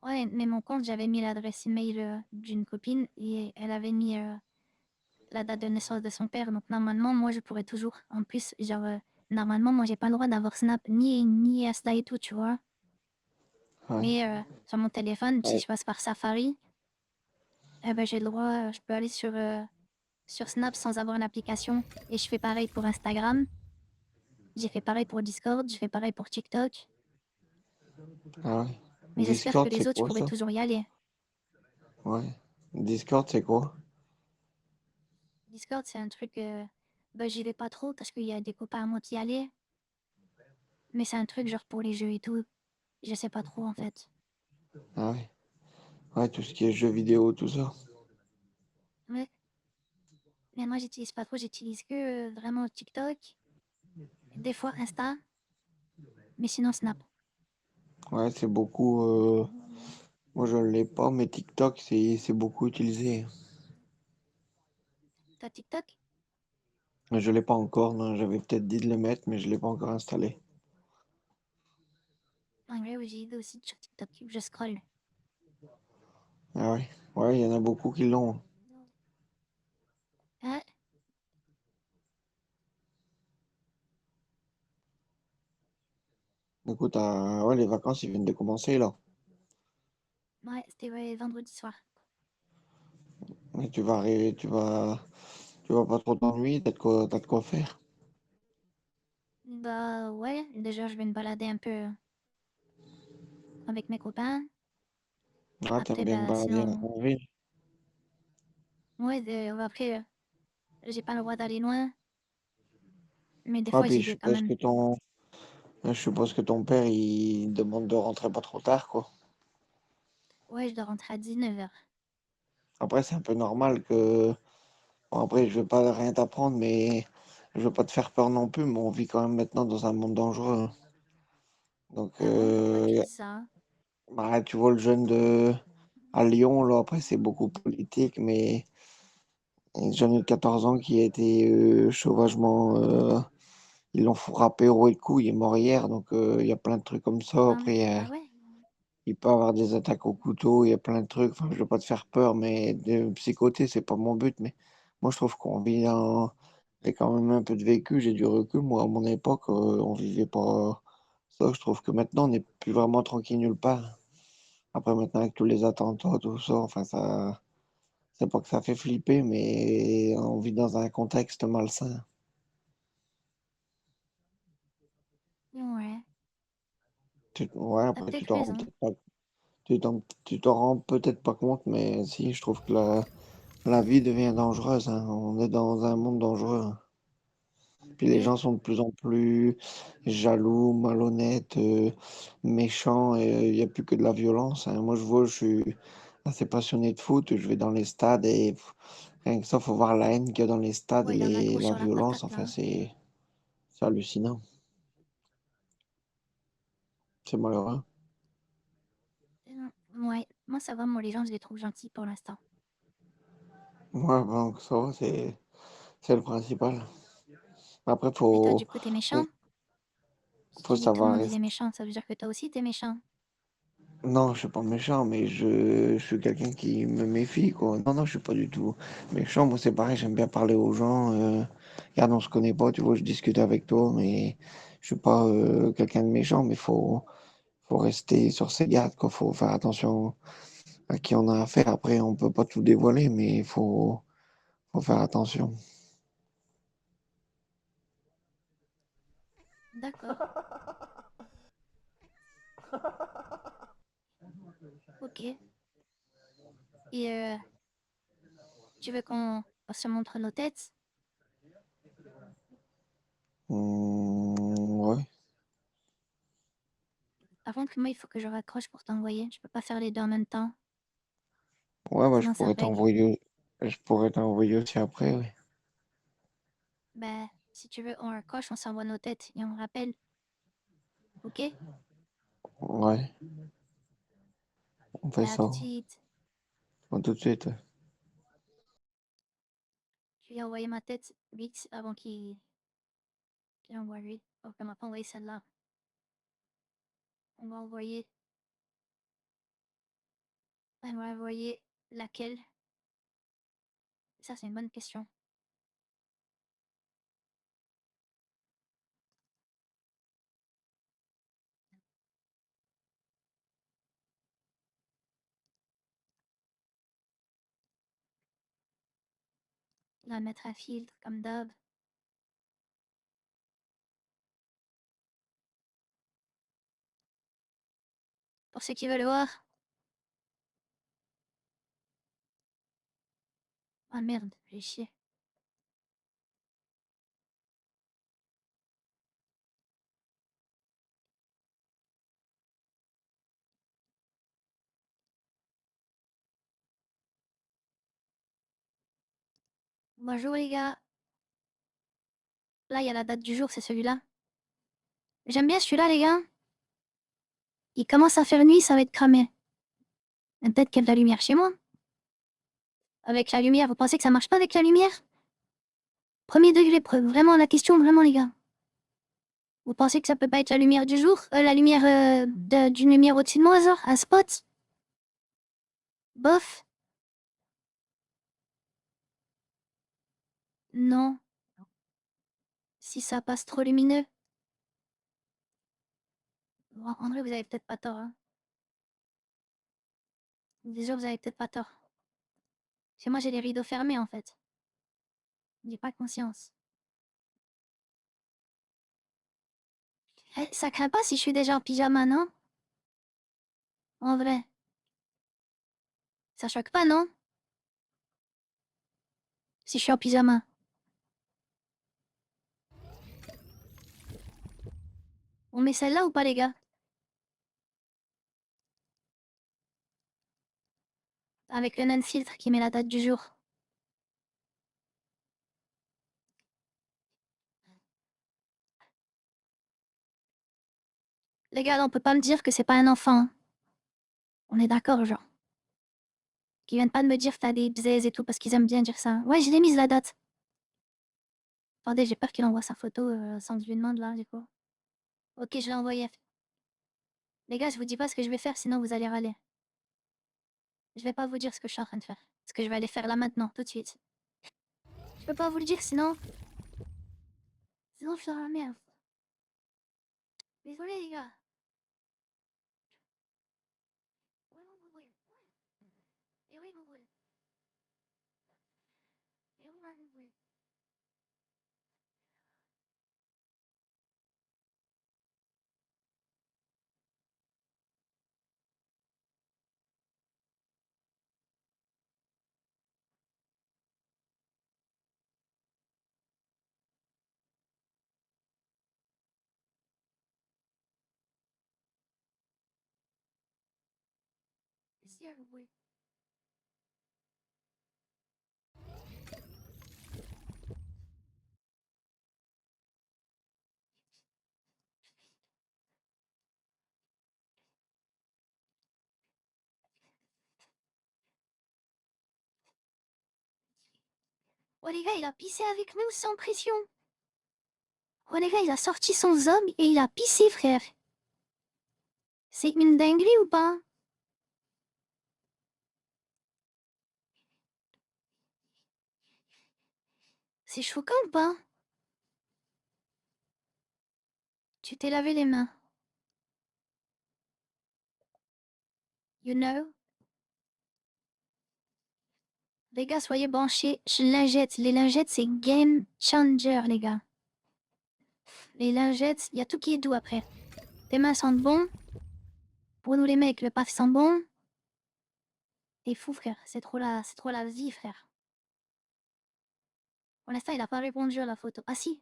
Ouais, mais mon compte, j'avais mis l'adresse email d'une copine et elle avait mis la date de naissance de son père. Donc normalement, moi, je pourrais toujours. En plus, genre, normalement, moi, j'ai pas le droit d'avoir Snap ni Insta et tout, tu vois.
Ouais.
Mais sur mon téléphone, si
Ouais.
je passe par Safari, eh ben, j'ai le droit, je peux aller sur Snap sans avoir une application. Et je fais pareil pour Instagram. J'ai fait pareil pour Discord, je fais pareil pour TikTok.
Ah ouais.
Mais j'espère que
Discord,
les
c'est
autres, je
quoi
pourrais
ça?
toujours y aller.
Ouais. Discord, c'est quoi?
Discord, c'est un truc, bah, j'y vais pas trop parce qu'il y a des copains à moi qui y allaient. Mais c'est un truc genre pour les jeux et tout. Je sais pas trop en fait.
Ah ouais. Ouais, tout ce qui est jeux vidéo, tout ça.
Ouais. Mais moi, j'utilise pas trop, j'utilise que vraiment TikTok, des fois Insta, mais sinon Snap.
Ouais, c'est beaucoup. Moi, je l'ai pas, mais TikTok, c'est beaucoup utilisé.
T'as TikTok?
Je l'ai pas encore, non. J'avais peut-être dit de le mettre, mais je l'ai pas encore installé.
En vrai, oui, j'ai aussi sur TikTok, je scroll.
Ah ouais. Ouais, il y en a beaucoup qui l'ont.
Ah,
Écoute, ouais, les vacances, ils viennent de commencer, là.
ouais, c'était ouais, vendredi soir.
Et tu vas arriver, tu vas pas trop t'ennuyer, t'as de quoi faire.
Bah ouais, déjà je vais me balader un peu avec mes copains.
Ah, t'aimes
Après,
bien te
bah
balader
sinon,
en ville.
ouais, après, j'ai pas le droit d'aller loin, mais des
Ah,
fois
puis
j'y vais quand même.
je suppose que ton père, il demande de rentrer pas trop tard, quoi.
Ouais, je dois rentrer à 19h.
Après, c'est un peu normal que, bon, après, je vais pas rien t'apprendre, mais je veux pas te faire peur non plus, mais on vit quand même maintenant dans un monde dangereux, hein. Donc,
Ah bon, pourquoi tu dis ça?
bah, tu vois le jeune à Lyon, là, après, c'est beaucoup politique, mais un jeune de 14 ans qui a été sauvagement, ils l'ont frappé au et coup, il est mort hier, donc il y a plein de trucs comme ça. Après,
Ah ouais?
il peut avoir des attaques au couteau, il y a plein de trucs. Enfin, je veux pas te faire peur, mais de psychoter, c'est pas mon but. Mais moi, je trouve qu'on vit dans. J'ai quand même un peu de vécu, j'ai du recul. Moi, à mon époque, on vivait pas ça. Je trouve que maintenant, on n'est plus vraiment tranquille nulle part. Après, maintenant, avec tous les attentats, tout ça, enfin, ça. C'est pas que ça fait flipper, mais on vit dans un contexte malsain.
Ouais,
Ouais,
t'as
après, tu
peut-être
t'en rends
raison.
peut-être pas, tu t'en rends peut-être pas compte, mais si, je trouve que la vie devient dangereuse, hein. On est dans un monde dangereux, hein. Puis les
Ouais,
gens sont de plus en plus jaloux, malhonnêtes, méchants, et il n'y a plus que de la violence, hein. Moi, je suis assez passionné de foot, je vais dans les stades et rien que ça, faut voir la haine qu'il y a dans les stades et
ouais, il y en a trop
la
sur la
violence,
patate là,
enfin,
hein.
c'est hallucinant. C'est malheureux.
Ouais, moi ça va, moi les gens je les trouve gentils pour l'instant.
Ouais, bon, ça va, c'est le principal. Après,
Et toi du coup t'es méchant? Si
faut
tu dis que tout le
savoir
monde il est
rester.
méchant, ça veut dire que toi aussi t'es méchant.
Non, je suis pas méchant, mais je suis quelqu'un qui me méfie, quoi. Non, non, je suis pas du tout méchant. Moi, c'est pareil, j'aime bien parler aux gens. Regarde, on se connaît pas, tu vois, je discute avec toi, mais je suis pas quelqu'un de méchant, mais faut rester sur ses gardes, quoi. Faut faire attention à qui on a affaire. Après, on peut pas tout dévoiler, mais faut faire attention.
D'accord, ok. Et tu veux qu'on se montre nos têtes?
Ouais.
Par contre moi il faut que je raccroche pour t'envoyer. Je peux pas faire les deux en même temps,
Ouais, bah,
sinon ça bug.
je pourrais t'envoyer aussi après, oui.
Bah si tu veux on raccroche, on s'envoie nos têtes et on rappelle, ok?
Ouais, on fait
Bah à tout
ça.
de suite.
À tout de suite.
Je lui ai envoyé ma tête vite avant qu'il envoie lui. Oh, elle m'a pas envoyé celle-là. On va envoyer. Elle m'a envoyé laquelle? Ça, c'est une bonne question. On va mettre un filtre comme d'hab. Pour ceux qui veulent voir. Ah merde, j'ai chié. Bonjour les gars. Là, il y a la date du jour, c'est celui-là. J'aime bien celui-là, les gars. Il commence à faire nuit, ça va être cramé. Et peut-être qu'il y a de la lumière chez moi. Avec la lumière, vous pensez que ça marche pas avec la lumière? Premier degré, vraiment la question, vraiment les gars. Vous pensez que ça peut pas être la lumière du jour? La lumière d'une lumière au-dessus de moi, genre, un spot? Bof. Non. Si ça passe trop lumineux. Bon, en vrai, vous avez peut-être pas tort, hein. Déjà, vous avez peut-être pas tort. Parce que moi, j'ai les rideaux fermés, en fait. J'ai pas conscience. Eh, ça craint pas si je suis déjà en pyjama, non? En vrai. Ça choque pas, non? Si je suis en pyjama. On met celle-là ou pas, les gars? Avec le nan filtre qui met la date du jour. Les gars, là, on peut pas me dire que c'est pas un enfant, hein. On est d'accord, genre. Qu'ils viennent pas de me dire que t'as des bzaises et tout parce qu'ils aiment bien dire ça. Ouais, je l'ai mise la date. Attendez, j'ai peur qu'il envoie sa photo sans que je lui demande là, du coup. Ok, je l'ai envoyé. Les gars, je vous dis pas ce que je vais faire, sinon vous allez râler. Je vais pas vous dire ce que je suis en train de faire. Ce que je vais aller faire là maintenant, tout de suite. Je peux pas vous le dire, sinon... Sinon, je suis dans la merde. Désolé, les gars. Ouais, mon boule. Et oui, mon boule. Et oui, mon boule. Si, mon boule. Oh, les gars, il a pissé avec nous sans pression. Oh, les gars, il a sorti son zob et il a pissé, frère. C'est une dinguerie ou pas? C'est choquant ou pas? Tu t'es lavé les mains. You know? Les gars, soyez branchés. Lingettes. Les lingettes, c'est game changer, les gars. Les lingettes, il y a tout qui est doux après. Tes mains sentent bon. Pour nous les mecs, le paf sent bon. T'es fou, frère. C'est trop la vie, frère. Pour l'instant, il a pas répondu à la photo. Ah si.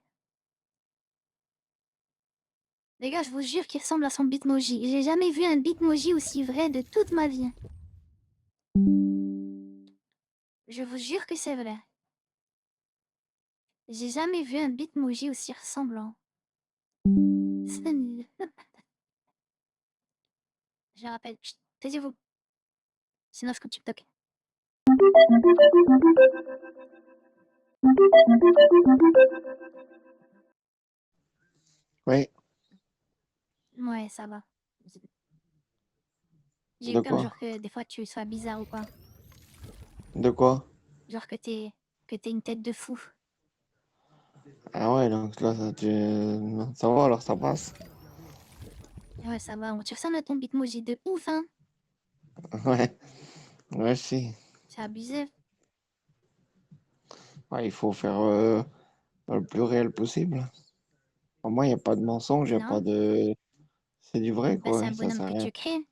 Les gars, je vous jure qu'il ressemble à son Bitmoji. J'ai jamais vu un Bitmoji aussi vrai de toute ma vie. Je vous jure que c'est vrai. J'ai jamais vu un Bitmoji aussi ressemblant. Je rappelle. Chut, taisez-vous. Sinon, je coupe TikTok.
Oui,
Ouais, ça va. J'ai
de
eu peur,
quoi?
genre que des fois tu sois bizarre ou quoi.
De quoi?
Genre que t'es une tête de fou.
Ah ouais, donc là, ça va, alors ça passe.
Ouais, ça va. Tu ressembles à ton Bitmoji de ouf, hein.
Ouais, merci.
C'est abusé.
Ouais, il faut faire le plus réel possible. Pour moi, il n'y a pas de mensonge, il n'y a pas
Non,
de. C'est du vrai,
bah, c'est
quoi.
un
Ça
bonhomme
sert à
que
rien.
tu crées.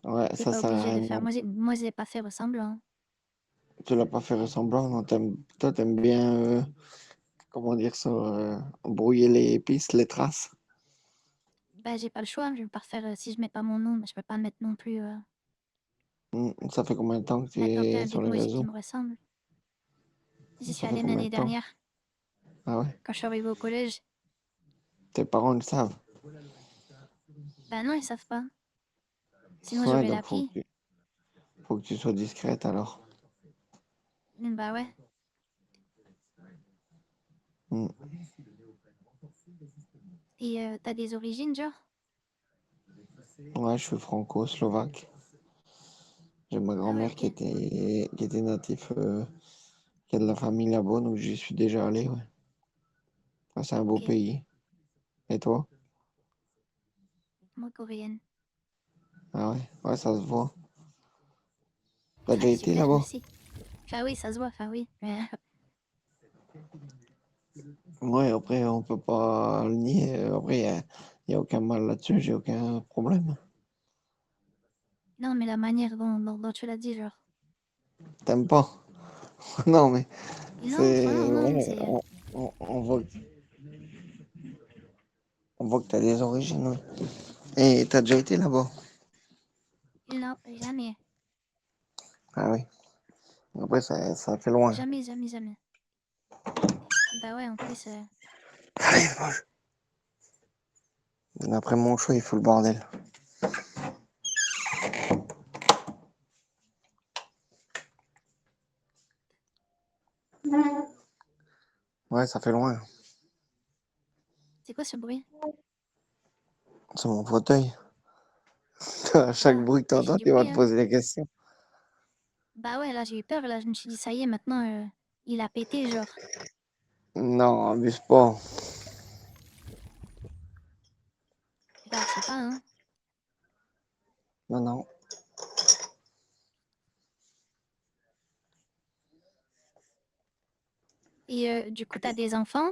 Ouais,
T'es
ça
pas
sert à
obligé
rien
de
de
faire. Moi, j'ai pas fait ressemblant.
Tu l'as pas fait ressemblant, non? Toi, t'aimes bien, comment dire ça, brouiller les pistes, les traces.
Bah, j'ai pas le choix. Je vais pas refaire. Si je mets pas mon nom, bah, je peux pas mettre non plus.
Ça fait combien de temps que tu
Mettre
es
quelqu'un
sur
avec
les
moi aussi qui
réseaux?
me ressemble. J'y suis
Ça fait
allée
combien
l'année
de temps?
dernière,
Ah ouais?
quand je suis arrivée au collège.
Tes parents le savent.
Bah non, ils savent pas. Sinon,
Ouais,
j'aurais
donc
l'appli.
faut que tu sois discrète alors.
Bah ouais.
Mm.
Et t'as des origines, genre?
Ouais, je suis franco-slovaque. J'ai ma
Ah ouais,
grand-mère
ok.
qui était natif, qui a de la famille là-bas, donc j'y suis déjà allé, ouais. Enfin, c'est un beau
Ok.
pays. Et toi?
Moi, coréenne.
Ah ouais? Ouais, ça se voit. T'as
Ah,
déjà été
super,
là-bas?
merci. Enfin oui, ça se voit, enfin oui.
Ouais, après, on peut pas le nier. Après, y a aucun mal là-dessus, j'ai aucun problème.
Non, mais la manière dont tu l'as dit, genre.
T'aimes pas? Non, mais
Non, enfin,
c'est.
non, non, mais
Ouais,
c'est.
on voit que t'as des origines, ouais. Et t'as déjà été là-bas?
Non, jamais.
Ah oui. Après, ça fait loin.
Jamais, jamais, jamais. Bah ouais, en plus.
Après mon choix, il faut le bordel. Ouais, ça fait loin.
C'est quoi ce bruit?
C'est mon fauteuil. À chaque
Ah,
bruit que
il fait
t'entends,
du
tu vas
bruit,
te
hein.
poser des questions.
Bah ouais, là, j'ai eu peur, là, je me suis dit, ça y est, maintenant, il a pété, genre.
Non, abuse pas.
Bah, je sais pas, hein.
Non, non.
Et du coup, t'as des enfants?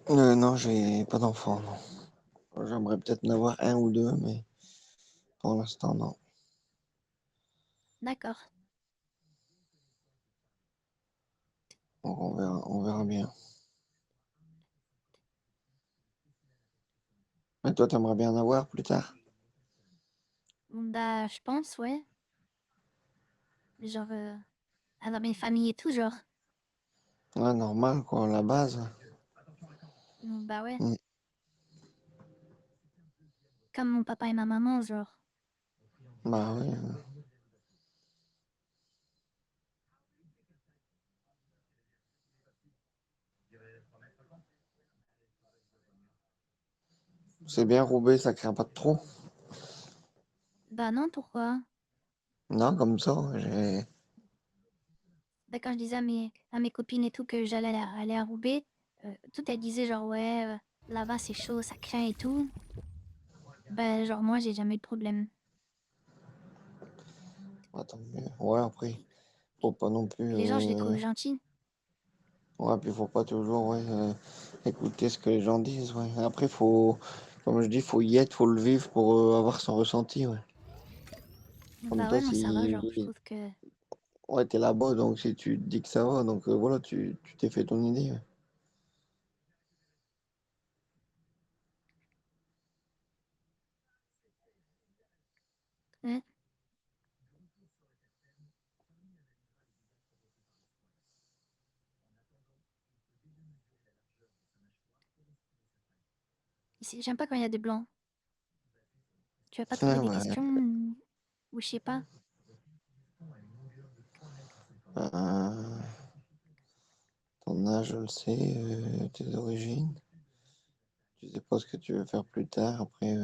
Non, j'ai pas d'enfant, non. J'aimerais peut-être en avoir un ou deux, mais pour l'instant, non.
D'accord.
Donc on verra bien. Mais toi, t'aimerais bien en avoir plus tard?
Bah, je pense, ouais. Genre, avoir une famille et tout, genre.
Ouais, normal, quoi, la base.
Bah ouais.
Mm.
Comme mon papa et ma maman, genre.
Bah oui. C'est bien, Roubaix, ça craint pas de trop.
Bah non, pourquoi?
Non, comme ça,
Bah, quand je disais à mes copines et tout que j'allais aller à Roubaix, toutes elles disaient genre ouais, là-bas c'est chaud, ça craint et tout. Bah genre moi j'ai jamais eu de problème.
Attends, ouais, après, faut pas non plus.
Les gens je les trouve gentils.
Ouais, puis faut pas toujours ouais, écouter ce que les gens disent. Ouais. Après, faut, comme je dis, faut y être, faut le vivre pour avoir son ressenti. Ouais. Comme
Bah
toi,
ouais, moi ça va, genre je
si
trouve que...
ouais, t'es là-bas, donc si tu te dis que ça va, donc voilà, tu t'es fait ton idée. Ouais.
Ouais. J'aime pas quand il y a des blancs. Tu vas pas te poser
Ouais,
des
bah,
questions ou je sais pas.
euh, ton âge, je le sais, tes origines. Tu sais pas ce que tu veux faire plus tard. Après,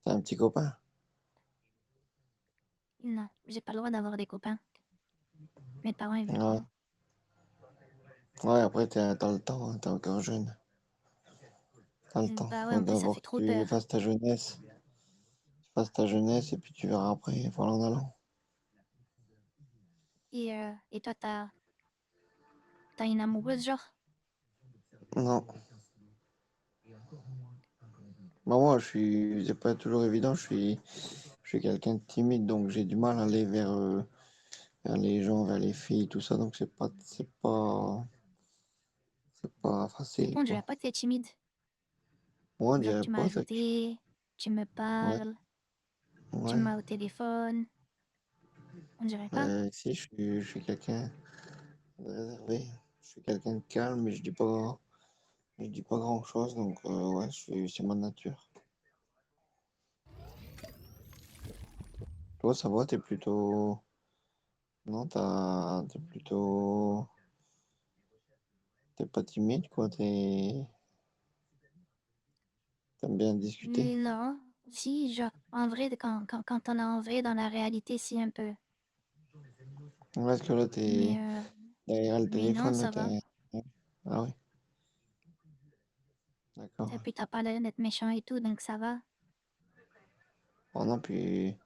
t'as un petit copain.
Non, j'ai pas le droit d'avoir des copains. Mes parents ils veulent
Ouais,
pas.
ouais après, t'as le temps, hein, t'es encore jeune. T'as le temps.
Bah ouais,
Faut
en plus ça
d'abord
fait
que
trop
tu
peur.
fasses ta jeunesse. Tu fasses ta jeunesse et puis tu verras après, voilà en allant.
Et toi, t'as une amoureuse, genre?
Non. Bah, moi, c'est pas toujours évident. Je suis quelqu'un de timide, donc j'ai du mal à aller vers les gens, vers les filles, tout ça. Donc c'est pas facile,
On dirait
quoi.
pas que t'es timide.
Moi, on
Genre,
dirait
tu m'as
pas ça.
ajouté, tu me
Ouais,
parles, tu
ouais.
m'as au téléphone. On dirait pas.
Si, je suis quelqu'un de réservé. Je suis quelqu'un de calme, mais je dis pas grand-chose. Donc, ouais, c'est ma nature. Toi, ça va, t'es plutôt. Non, t'es plutôt. T'es pas timide, quoi. T'aimes bien discuter.
Non. Si, genre, en vrai, quand on est en vrai, dans la réalité, si, un peu.
Ouais, parce que là,
Mais,
t'es derrière le
mais non,
téléphone, là,
ça va.
Ouais. Ah oui,
Et
d'accord.
puis, t'as pas l'air d'être méchant et tout, donc ça va.
Oh non, puis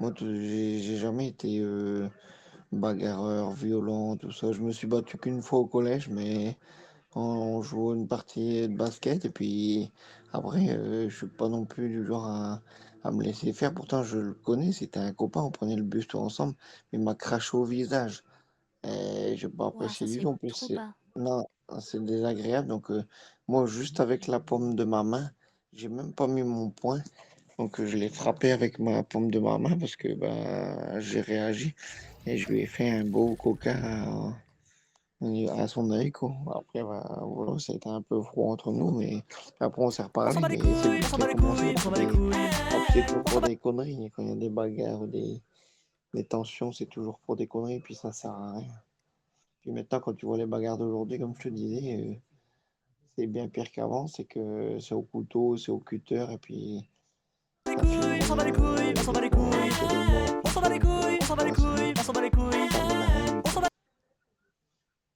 moi, j'ai jamais été bagarreur, violent, tout ça. Je me suis battu qu'une fois au collège, mais on jouait une partie de basket, et puis après, je suis pas non plus du genre à me laisser faire. Pourtant, je le connais, c'était un copain, on prenait le bus tout ensemble, mais il m'a craché au visage. Et j'ai pas
Ouah,
apprécié
ça se
du
fait
tout. En plus,
trop pas.
non, c'est désagréable. Donc, moi, juste avec la paume de ma main, j'ai même pas mis mon poing. Donc, je l'ai frappé avec ma paume de ma main parce que bah, j'ai réagi et je lui ai fait un beau coca à son œil, quoi. Après, bah, voilà, ça a été un peu froid entre nous, mais après, on s'est reparlé. Mais c'est lui qui a commencé puis c'est toujours pour des conneries. Quand il y a des bagarres ou des tensions, c'est toujours pour des conneries, puis ça sert à rien. Puis maintenant, quand tu vois les bagarres d'aujourd'hui, comme je te disais, c'est bien pire qu'avant. C'est que c'est au couteau, c'est au cutter, et puis ça finit des fois sur des morts, tout ça. Donc, ouais, ça mène à rien du tout.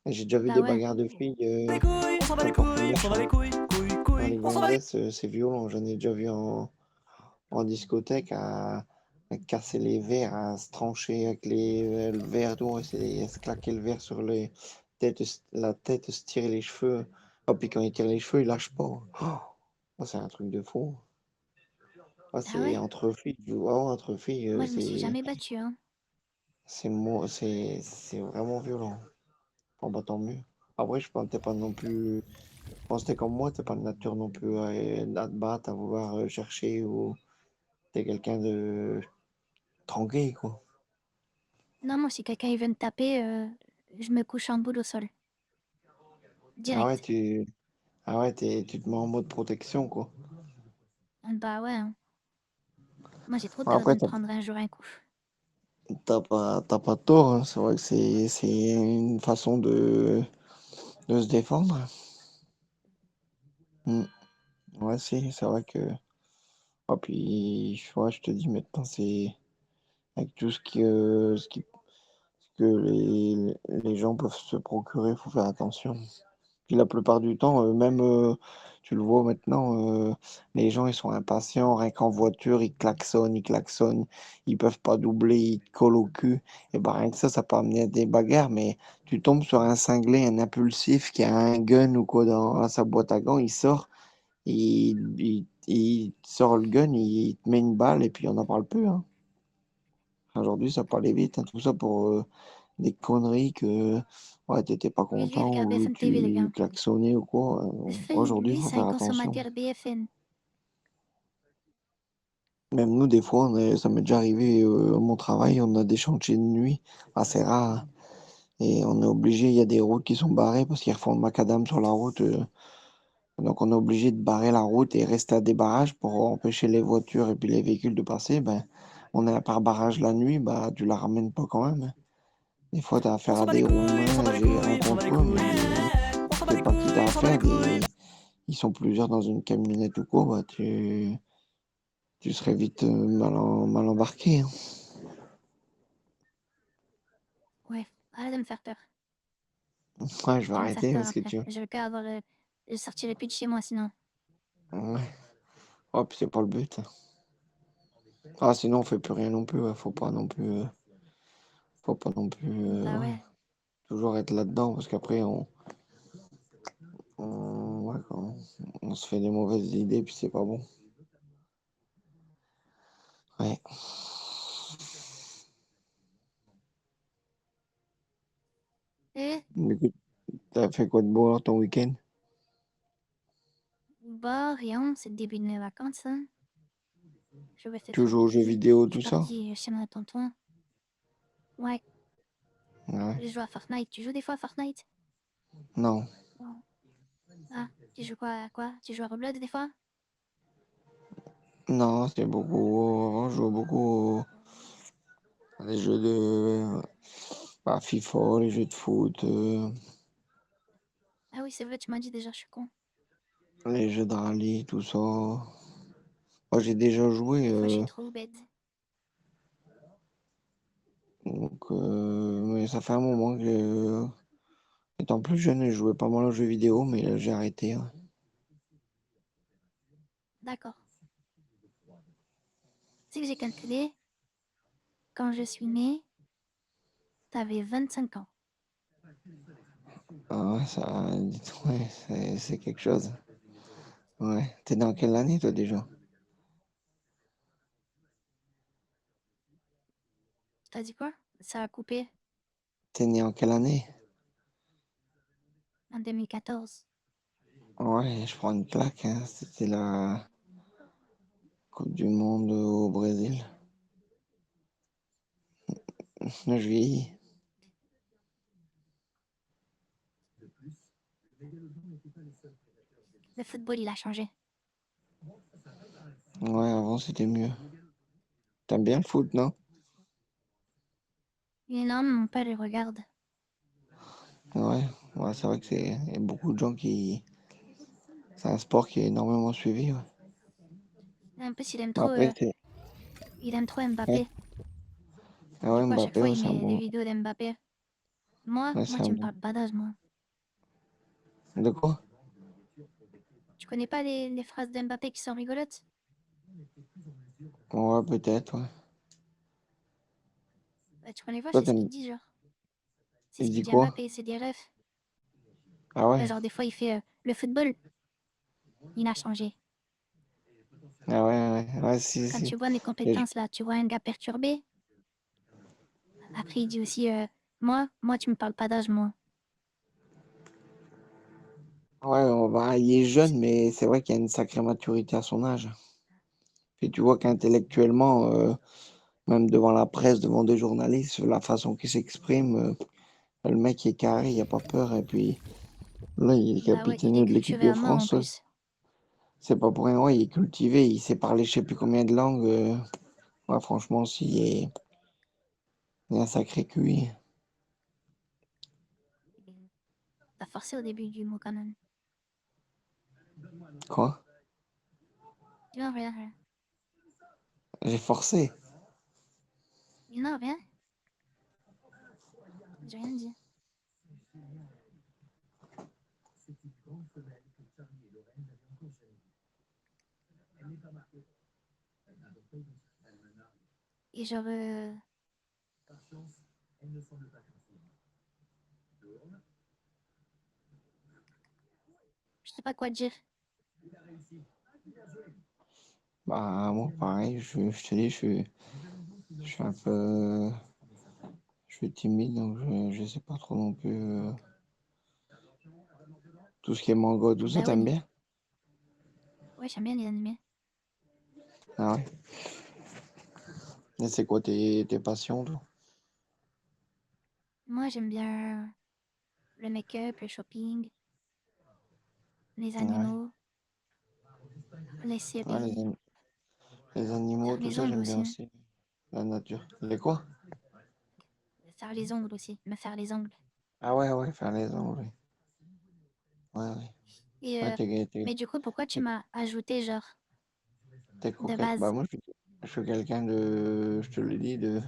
Et j'ai déjà vu
Bah
des
ouais.
bagarres de filles encore plus méchantes. Ouais, les gonzesses, c'est violent. J'en ai déjà vu en discothèque à casser les verres, à se trancher avec le verre d'eau, et à se claquer le verre sur la tête, se tirer les cheveux. Oh, puis quand il tire les cheveux, il lâche pas. Oh, c'est un truc de fou. Ah,
Ah
c'est
ouais?
entre filles, entre filles,
Moi, je me suis jamais battue, hein.
c'est vraiment violent. Oh, bah, tant mieux. Après, je pense que t'es pas non plus. Je pense que t'es comme moi, t'es pas de nature non plus à te battre, à vouloir chercher, ou t'es quelqu'un de tranquille, quoi.
Non, moi, si quelqu'un il veut me taper, je me couche en boule au sol.
Ah ouais,
Direct.
tu te mets en mode protection, quoi.
Bah ouais, hein. Moi, j'ai trop
Bon,
peur de
après,
me prendre un jour un coup.
t'as pas tort, hein. C'est vrai que c'est une façon de se défendre. Mm. Ouais, c'est vrai que. Ah, puis, ouais, je te dis maintenant, c'est avec tout ce que les gens peuvent se procurer, faut faire attention. Puis la plupart du temps, même, tu le vois maintenant, les gens, ils sont impatients, rien qu'en voiture, ils klaxonnent, ils peuvent pas doubler, ils te collent au cul. Et bah, rien que ça peut amener à des bagarres, mais tu tombes sur un cinglé, un impulsif qui a un gun ou quoi dans sa boîte à gants, il sort, il sort le gun, il te met une balle, et puis on n'en parle plus, hein. Aujourd'hui, ça peut aller vite, hein, tout ça pour des conneries que ouais, t'étais pas
Oui, lui, il
content
regarde
ou
BFM TV, le
tu
gars.
klaxonnais ou quoi. Aujourd'hui, il
Lui,
faut
c'est un
faire attention.
consommateur BFM.
Même nous, des fois, ça m'est déjà arrivé à mon travail, on a des chantiers de nuit, assez rares. Et on est obligé, il y a des routes qui sont barrées parce qu'ils refont le macadam sur la route. Donc on est obligé de barrer la route et rester à des barrages pour empêcher les voitures et puis les véhicules de passer. Ben, on est à par barrage la nuit, bah tu la ramènes pas quand même, hein. Des fois, tu as affaire à des Roumains, j'ai rien contre toi, mais je sais pas qui t'as affaire, ils sont plusieurs dans une camionnette ou quoi, bah tu serais vite mal embarqué, hein.
Ouais, arrête de me faire peur.
Ouais, je vais
Tu vas me faire
arrêter
peur
parce que
après.
tu.
Je veux pas avoir. Je sortirai plus de chez moi sinon.
Ouais. Oh, puis c'est pas le but. Ah, sinon on fait plus rien non plus, ouais. Faut Faut pas non plus
Bah
ouais,
ouais.
toujours être là-dedans parce qu'après ouais, on se fait des mauvaises idées puis c'est pas bon. Ouais.
Et
Du coup, t'as fait quoi de beau alors, ton week-end?
bah rien, c'est le début de mes vacances. Hein. Je vais rester
Tu joues aux jeux
tranquille.
vidéo,
Je suis
tout ça?
partie chez mon tonton. Ouais,
Ouais.
je joue à Fortnite. Tu joues des fois à Fortnite?
Non.
Oh. Ah, tu joues quoi à quoi? Tu joues à Roblox des fois?
Non, c'est beaucoup. Avant, je jouais beaucoup à des jeux de bah, FIFA, les jeux de foot,
Ah oui, c'est vrai, tu m'as dit déjà, je suis con.
les jeux de rallye, tout ça. Moi, j'ai déjà joué,
Des fois, je suis trop bête.
donc, mais ça fait un moment que, étant plus jeune, je jouais pas mal aux jeux vidéo, mais là, j'ai arrêté. Ouais.
D'accord. Tu sais que j'ai calculé, quand je suis née, t'avais 25 ans.
Ah ouais, ça, ouais, c'est quelque chose. Ouais. T'es dans quelle année, toi, déjà?
T'as dit quoi? Ça a coupé
T'es né en quelle année?
en 2014.
Ouais, je prends une claque, hein. C'était la Coupe du Monde au Brésil. Je vieillis.
Le football, il a changé.
Ouais, avant, c'était mieux. T'aimes bien le foot, non?
Non, mon père, il regarde.
Ouais, ouais, c'est vrai que il y a beaucoup de gens qui. C'est un sport qui est énormément suivi. Ouais.
En plus, il aime
Mais
trop,
après, c'est.
il aime trop
Ouais,
Mbappé.
ah
Du
ouais,
coup, à chaque
Mbappé,
fois,
ouais,
il
c'est un
met des
bon.
vidéos d'Mbappé. Moi,
Ouais,
moi,
c'est un
tu me
bon.
parles pas d'âge, moi.
De quoi?
Tu connais pas les phrases d'Mbappé qui sont rigolotes?
Ouais, peut-être, ouais.
Bah, tu connais pas,
Toi,
c'est ce qu'il
t'aimes.
dit, genre. C'est ce
Il
qu'il
dit
dit à
quoi?
Mbappé, c'est des refs.
Ah
Bah,
ouais?
genre, des fois, il fait le football, il a changé.
Ah ouais, ouais, ouais, si,
Quand
si.
tu vois mes
Et je-
compétences, là, tu vois un gars perturbé. Après, il dit aussi, moi, tu me parles pas d'âge, moi.
Ouais, bah, il est jeune, mais c'est vrai qu'il y a une sacrée maturité à son âge. Puis tu vois qu'intellectuellement, même devant la presse, devant des journalistes, la façon qu'il s'exprime, le mec est carré, il a pas peur. Et puis là, il est
Bah ouais, il est
capitaine de l'équipe
cultivé
de
à mort, en
France.
plus.
C'est pas pour rien, ouais, il est cultivé, il sait parler je sais plus combien de langues. Ouais, franchement, aussi, il est un sacré QI.
T'as forcé au début du mot, quand même.
Quoi?
Non, rien, rien.
J'ai forcé.
Non, rien. J'ai rien dit. Et genre, je sais pas quoi dire.
Bah, moi, pareil, je te dis, je suis un peu. Je suis timide, donc je sais pas trop non plus. Tout ce qui est manga, tout ça,
Bah ouais,
t'aimes bien?
ouais, j'aime bien les animés.
Ah ouais. Et c'est quoi tes passions, toi?
Moi, j'aime bien le make-up, le shopping, les
Ouais.
animaux, les
Ouais,
séries,
les animaux,
faire
tout
les
ça,
ongles
j'aime bien
aussi.
aussi. La nature. Les quoi?
Faire les ongles aussi, me faire les ongles.
Ah ouais, ouais, faire les ongles, oui. Ouais, ouais.
Et,
Ouais,
mais du coup, pourquoi tu m'as ajouté, genre,
t'es
de
coquette. Bah
base?
moi, je suis quelqu'un de, je te le dis, de,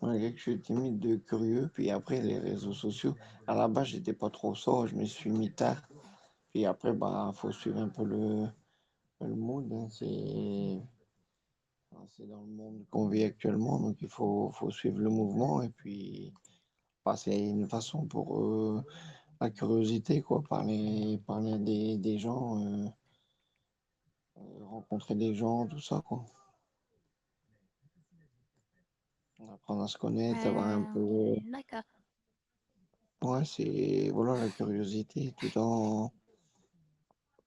malgré que je suis timide, de curieux. Puis après, les réseaux sociaux, à la base, j'étais pas trop ça, je me suis mis tard. Puis après, bah, faut suivre un peu le mood, hein. C'est, c'est dans le monde qu'on vit actuellement, donc faut suivre le mouvement et puis bah, c'est une façon pour la curiosité, quoi, parler à des gens, rencontrer des gens, tout ça, quoi. Apprendre à se connaître, avoir un peu.
D'accord.
Ouais, c'est voilà la curiosité tout en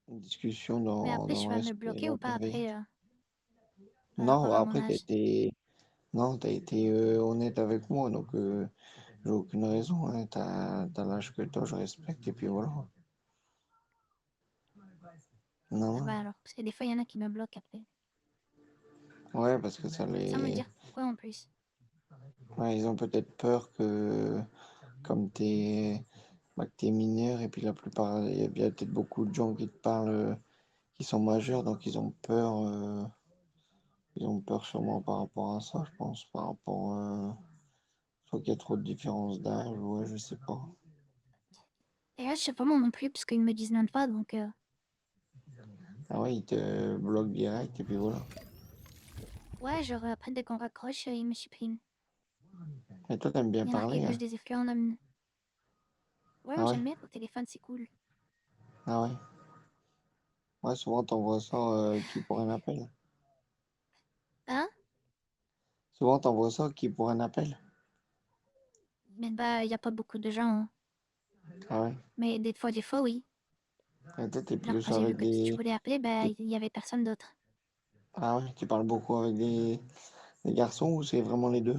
discussion
Mais après,
dans
tu
le
vas me
respect et
bloquer
la
ou pas après
bienveillance.
par
Non,
rapport
bah,
à mon
après,
âge?
non, t'as été honnête avec moi, donc j'ai aucune raison. Hein. T'as l'âge que toi, je respecte, et puis voilà. Non,
Ça
non.
va alors, parce que des fois, il y en a qui me bloquent après.
Ouais, parce que ça
Sans me
les.
dire pourquoi en plus.
Ouais, ils ont peut-être peur que, comme que t'es mineur, et puis la plupart, il y a peut-être beaucoup de gens qui te parlent, qui sont majeurs, donc ils ont peur sûrement par rapport à ça, je pense, par rapport, soit qu'il y a trop de différence d'âge, ouais, je sais pas.
Et là, je sais pas moi non plus, parce qu'ils me disent même pas, donc...
Ah ouais, ils te bloquent direct, et puis voilà.
Ouais, genre après, dès qu'on raccroche, ils me suppriment.
Et toi, t'aimes bien
Il y a marqué
parler,
que
hein?
je des effluents en... Ouais,
Ah
mais
ouais?
j'aime bien au téléphone, c'est cool.
Ah ouais? Ouais, souvent, t'envoies ça, qui pour un appel.
Hein?
Souvent, t'envoies ça qui pour un appel.
Mais bah, il y a pas beaucoup de gens, hein.
Ah ouais?
Mais des fois, oui.
Et toi, t'es
Genre,
plus
quand j'ai vu
avec
que tu
des...
voulais appeler, bah,
t'es-
il y avait personne d'autre.
Ah ouais, tu parles beaucoup avec des garçons ou c'est vraiment les deux?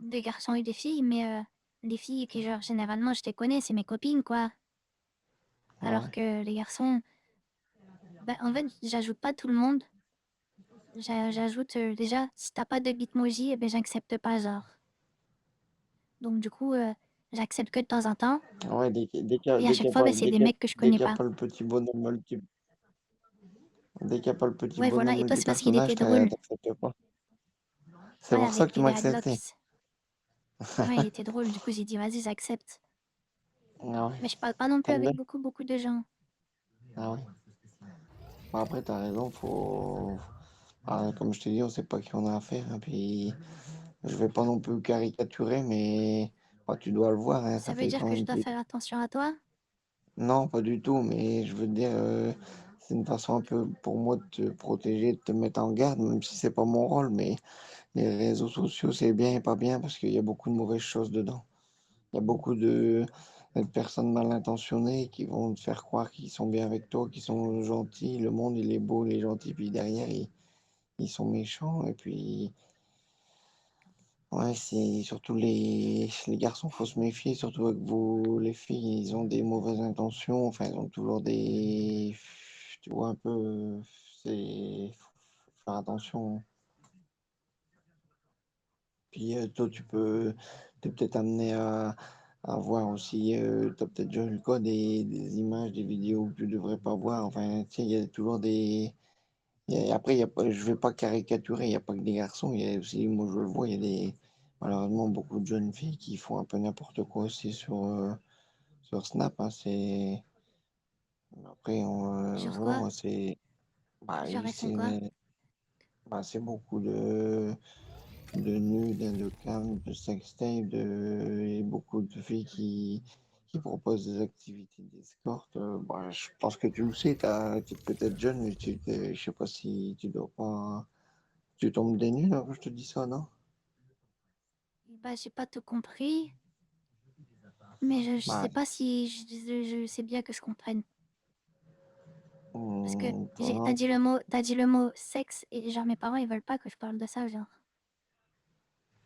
Des garçons et des filles, mais les filles qui, genre, généralement, je les connais, c'est mes copines, quoi.
Ah
Alors
ouais?
que les garçons, bah, en fait, j'ajoute pas tout le monde. J'ajoute déjà, si t'as pas de bitmoji, eh ben, j'accepte pas, genre. Donc, du coup, j'accepte que de temps en temps.
Ah ouais,
Et à chaque fois, bah, c'est des mecs que je
dès
connais
qu'il y a
pas.
pas le petit bonhomme dès qu'il y a pas le petit
Ouais, voilà.
bonhomme
Et toi, c'est parce qu'il
multi-personnage,
était drôle.
t'acceptes pas. C'est
Ouais,
pour ça que
avec
tu
les
m'acceptais.
Adlocks. Ouais, il était drôle. Du coup, j'ai dit, vas-y, j'accepte.
Ah ouais?
Mais je parle pas non plus
T'aimes bien?
avec beaucoup de gens.
Ah ouais? Bon, après, t'as raison, ah, comme je t'ai dit, on sait pas qui on a affaire, hein, puis je vais pas non plus caricaturer, mais bah, tu dois le voir, hein,
Ça
ça
veut
fait
dire
quand
que je
même
dois
plus.
faire attention à toi?
Non, pas du tout, mais je veux te dire, c'est une façon un peu pour moi de te protéger, de te mettre en garde, même si c'est pas mon rôle, mais les réseaux sociaux, c'est bien et pas bien parce qu'il y a beaucoup de mauvaises choses dedans. Il y a beaucoup de personnes mal intentionnées qui vont te faire croire qu'ils sont bien avec toi, qu'ils sont gentils, le monde il est beau, il est gentil, puis derrière ils sont méchants, et puis ouais, c'est surtout les garçons, faut se méfier, surtout avec vous, les filles, ils ont des mauvaises intentions, enfin, ils ont toujours des, tu vois, un peu, faut faire attention. Puis toi, t'es peut-être amené à voir aussi, t'as peut-être déjà eu le cas des images, des vidéos que tu devrais pas voir, enfin, tu sais, il y a toujours des, après, il y a pas, je vais pas caricaturer, il n'y a pas que des garçons, il y a aussi, moi je le vois, il y a malheureusement beaucoup de jeunes filles qui font un peu n'importe quoi aussi sur Snap. Hein, après,
Sur quoi?
voilà, bah,
Genre, elles
c'est
font quoi?
c'est beaucoup de nudes, de cam, de sextape, et beaucoup de filles qui proposent des activités d'escorte. Bah, je pense que tu le sais, tu es peut-être jeune, mais je sais pas si tu dois pas. Tu tombes des nues là quand je te dis ça, non?
Bah, j'ai pas tout compris, mais je sais
Bah,
pas si je sais bien que je comprenne. Parce que
pendant.
t'as dit le mot sexe et genre mes parents ils veulent pas que je parle de ça, genre.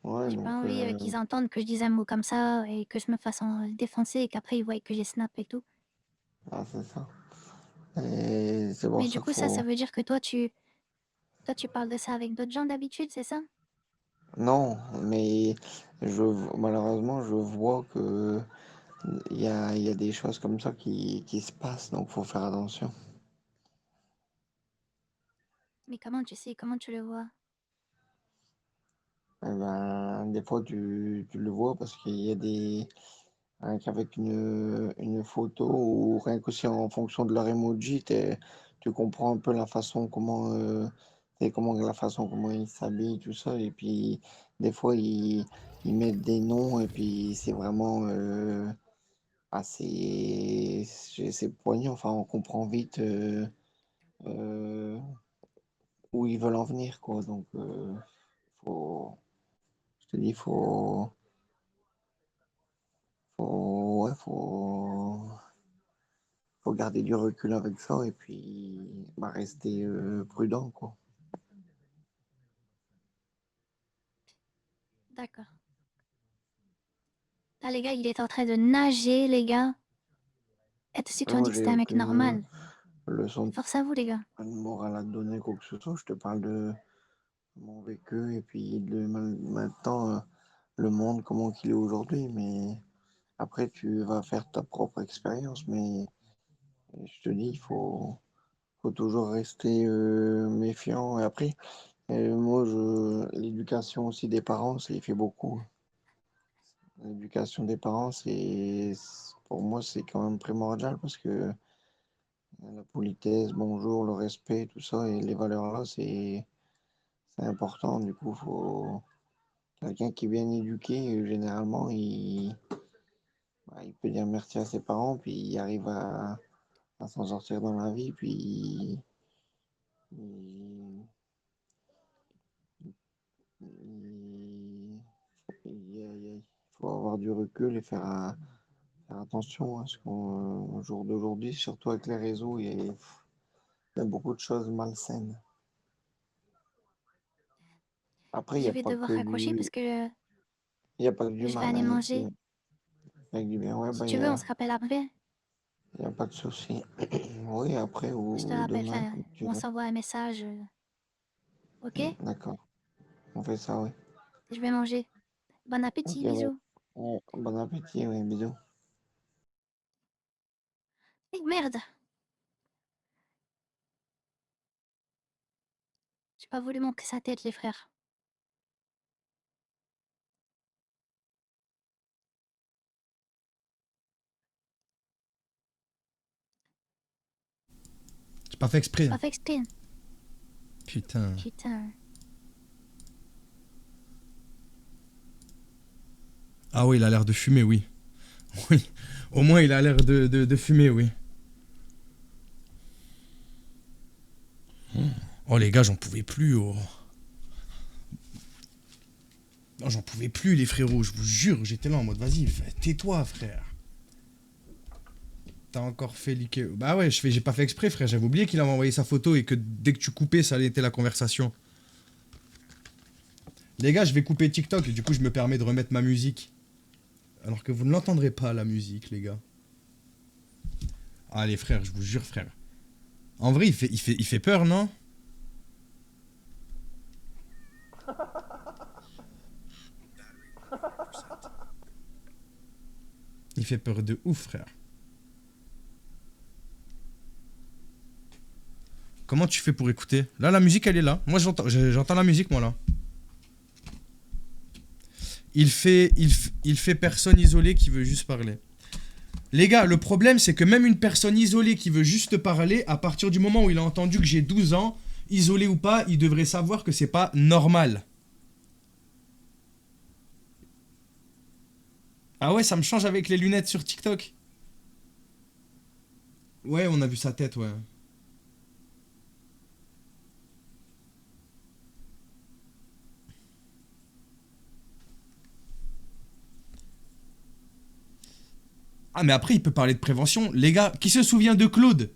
Ouais,
J'ai pas
donc.
envie qu'ils entendent que je dise un mot comme ça et que je me fasse défoncer et qu'après ils voient que j'ai snap et tout.
Ah, c'est ça. Et c'est pour
Mais du
ça qu'il
coup ça
faut.
veut dire que toi tu parles de ça avec d'autres gens d'habitude, c'est ça?
Non, mais malheureusement, je vois que il y a des choses comme ça qui se passent, donc faut faire attention.
Mais comment tu sais, comment tu le vois?
Eh ben, des fois, tu le vois parce qu'il y a rien qu'avec une photo ou rien qu'aussi en fonction de leur emoji, tu comprends un peu la façon comment c'est comment la façon comment ils s'habillent, tout ça. Et puis, des fois, ils mettent des noms et puis c'est vraiment assez. C'est poignant. Enfin, on comprend vite euh, où ils veulent en venir, quoi. Donc, faut, je te dis, ouais, faut garder du recul avec ça et puis bah, rester prudent, quoi.
D'accord. Là, les gars, il est en train de nager, les gars. Et tu sais
Et
qu'on
moi,
dit que
j'ai
c'était un mec
aucune
normal.
leçon
Force à vous, les gars.
de morale à te donner, quoi que ce soit. Je te parle de mon vécu et puis de maintenant le monde, comment qu'il est aujourd'hui. Mais après, tu vas faire ta propre expérience. Mais je te dis, faut toujours rester méfiant. Et après, moi, l'éducation aussi des parents, ça y fait beaucoup. L'éducation des parents, pour moi, c'est quand même primordial parce que la politesse, bonjour, le respect, tout ça, et les valeurs-là, c'est important. Du coup, faut quelqu'un qui est bien éduqué, généralement, il peut dire merci à ses parents, puis il arrive à s'en sortir dans la vie, puis il, il- il faut avoir du recul et faire attention, hein, parce qu'au jour d'aujourd'hui, surtout avec les réseaux, il y a beaucoup de choses malsaines. Après,
Je vais devoir raccrocher parce que
il y a pas que du
je vais
mal,
aller
hein,
manger.
il y a que du bien. Ouais,
Si
bah,
tu veux, on se rappelle après.
il y a pas de souci. Oui, après
Je te
ou
rappelle.
demain,
Enfin,
comme tu
on
veux.
s'envoie un message. Ok?
D'accord, on fait ça, oui.
Je vais manger. Bon
Ok,
appétit,
ouais.
bisous.
Ouais, bon appétit, oui, bisous.
Eh merde! J'ai pas voulu manquer sa tête, les frères.
J'ai pas fait exprès.
Pas fait exprès.
Putain.
Putain.
Ah oui, il a l'air de fumer, oui. Oui. Au moins, il a l'air de fumer, oui. Oh les gars, j'en pouvais plus. Oh. Non, j'en pouvais plus, les frérots. Je vous jure, j'étais là en mode, vas-y, tais-toi, frère. T'as encore fait liquer. Bah ouais, j'ai pas fait exprès, frère. J'avais oublié qu'il avait envoyé sa photo et que dès que tu coupais, ça allait être la conversation. Les gars, je vais couper TikTok et du coup, je me permets de remettre ma musique. Alors que vous ne l'entendrez pas, la musique, les gars. Allez, frère, je vous jure, frère. En vrai, il fait peur, non? Il fait peur de ouf, frère. Comment tu fais pour écouter? Là, la musique, elle est là. Moi, j'entends la musique, moi, là. Il fait personne isolée qui veut juste parler. Les gars, le problème, c'est que même une personne isolée qui veut juste parler, à partir du moment où il a entendu que j'ai 12 ans, isolé ou pas, il devrait savoir que c'est pas normal. Ah ouais, ça me change avec les lunettes sur TikTok. Ouais, on a vu sa tête, ouais. Ah, mais après, il peut parler de prévention. Les gars, qui se souvient de Claude?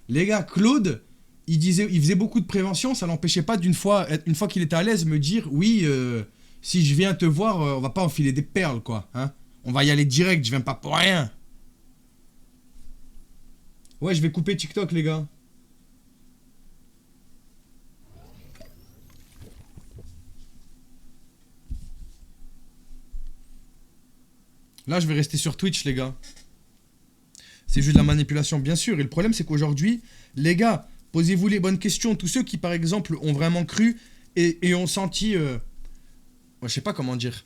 Les gars, Claude, il faisait beaucoup de prévention, ça l'empêchait pas une fois qu'il était à l'aise, me dire, oui, si je viens te voir, on va pas enfiler des perles, quoi. Hein, on va y aller direct, je viens pas pour rien. Ouais, je vais couper TikTok, les gars. Là, je vais rester sur Twitch, les gars. C'est juste de la manipulation, bien sûr. Et le problème, c'est qu'aujourd'hui, les gars, posez-vous les bonnes questions. Tous ceux qui, par exemple, ont vraiment cru et ont senti... je sais pas comment dire.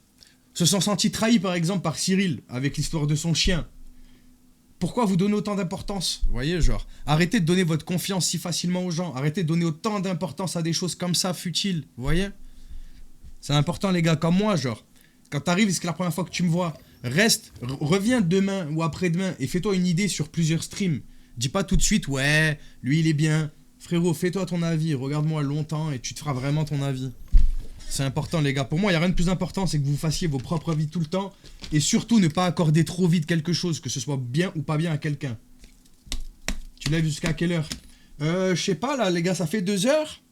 Se sont sentis trahis, par exemple, par Cyril, avec l'histoire de son chien. Pourquoi vous donnez autant d'importance? Vous voyez, genre, arrêtez de donner votre confiance si facilement aux gens. Arrêtez de donner autant d'importance à des choses comme ça, futiles. Vous voyez? C'est important, les gars, comme moi, genre. Quand t'arrives, c'est que la première fois que tu me vois, reste, reviens demain ou après-demain et fais-toi une idée sur plusieurs streams. Dis pas tout de suite, ouais, lui, il est bien. Frérot, fais-toi ton avis, regarde-moi longtemps et tu te feras vraiment ton avis. C'est important, les gars. Pour moi, il n'y a rien de plus important, c'est que vous fassiez vos propres vies tout le temps. Et surtout, ne pas accorder trop vite quelque chose, que ce soit bien ou pas bien à quelqu'un. Tu lèves jusqu'à quelle heure? Je sais pas, là, les gars, ça fait 2 heures.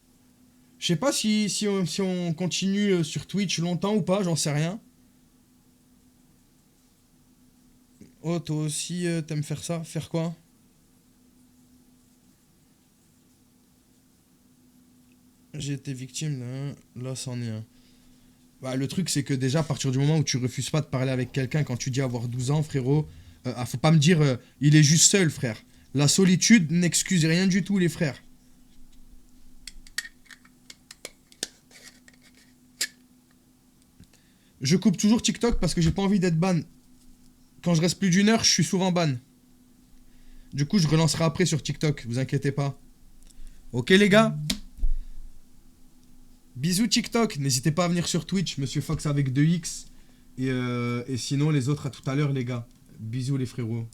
Je sais pas si on continue sur Twitch longtemps ou pas, j'en sais rien. Oh, toi aussi, t'aimes faire ça? Faire quoi? J'ai été victime là c'en est un. Bah, le truc, c'est que déjà, à partir du moment où tu refuses pas de parler avec quelqu'un quand tu dis avoir 12 ans, frérot, faut pas me dire il est juste seul, frère. La solitude n'excuse rien du tout, les frères. Je coupe toujours TikTok parce que j'ai pas envie d'être ban. Quand je reste plus d'1 heure, je suis souvent ban. Du coup, je relancerai après sur TikTok, vous inquiétez pas. Ok, les gars? Bisous TikTok, n'hésitez pas à venir sur Twitch, Monsieur Fox avec 2X. Et sinon, les autres, à tout à l'heure, les gars. Bisous, les frérots.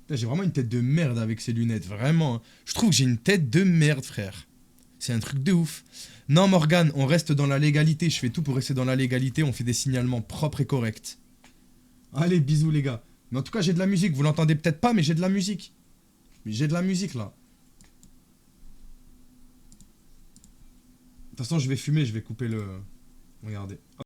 J'ai vraiment une tête de merde avec ces lunettes, vraiment. Je trouve que j'ai une tête de merde, frère. C'est un truc de ouf. Non, Morgane, on reste dans la légalité. Je fais tout pour rester dans la légalité. On fait des signalements propres et corrects. Allez, bisous, les gars. Mais en tout cas, j'ai de la musique. Vous l'entendez peut-être pas, mais j'ai de la musique. J'ai de la musique, là. De toute façon, je vais fumer, je vais couper le... Regardez.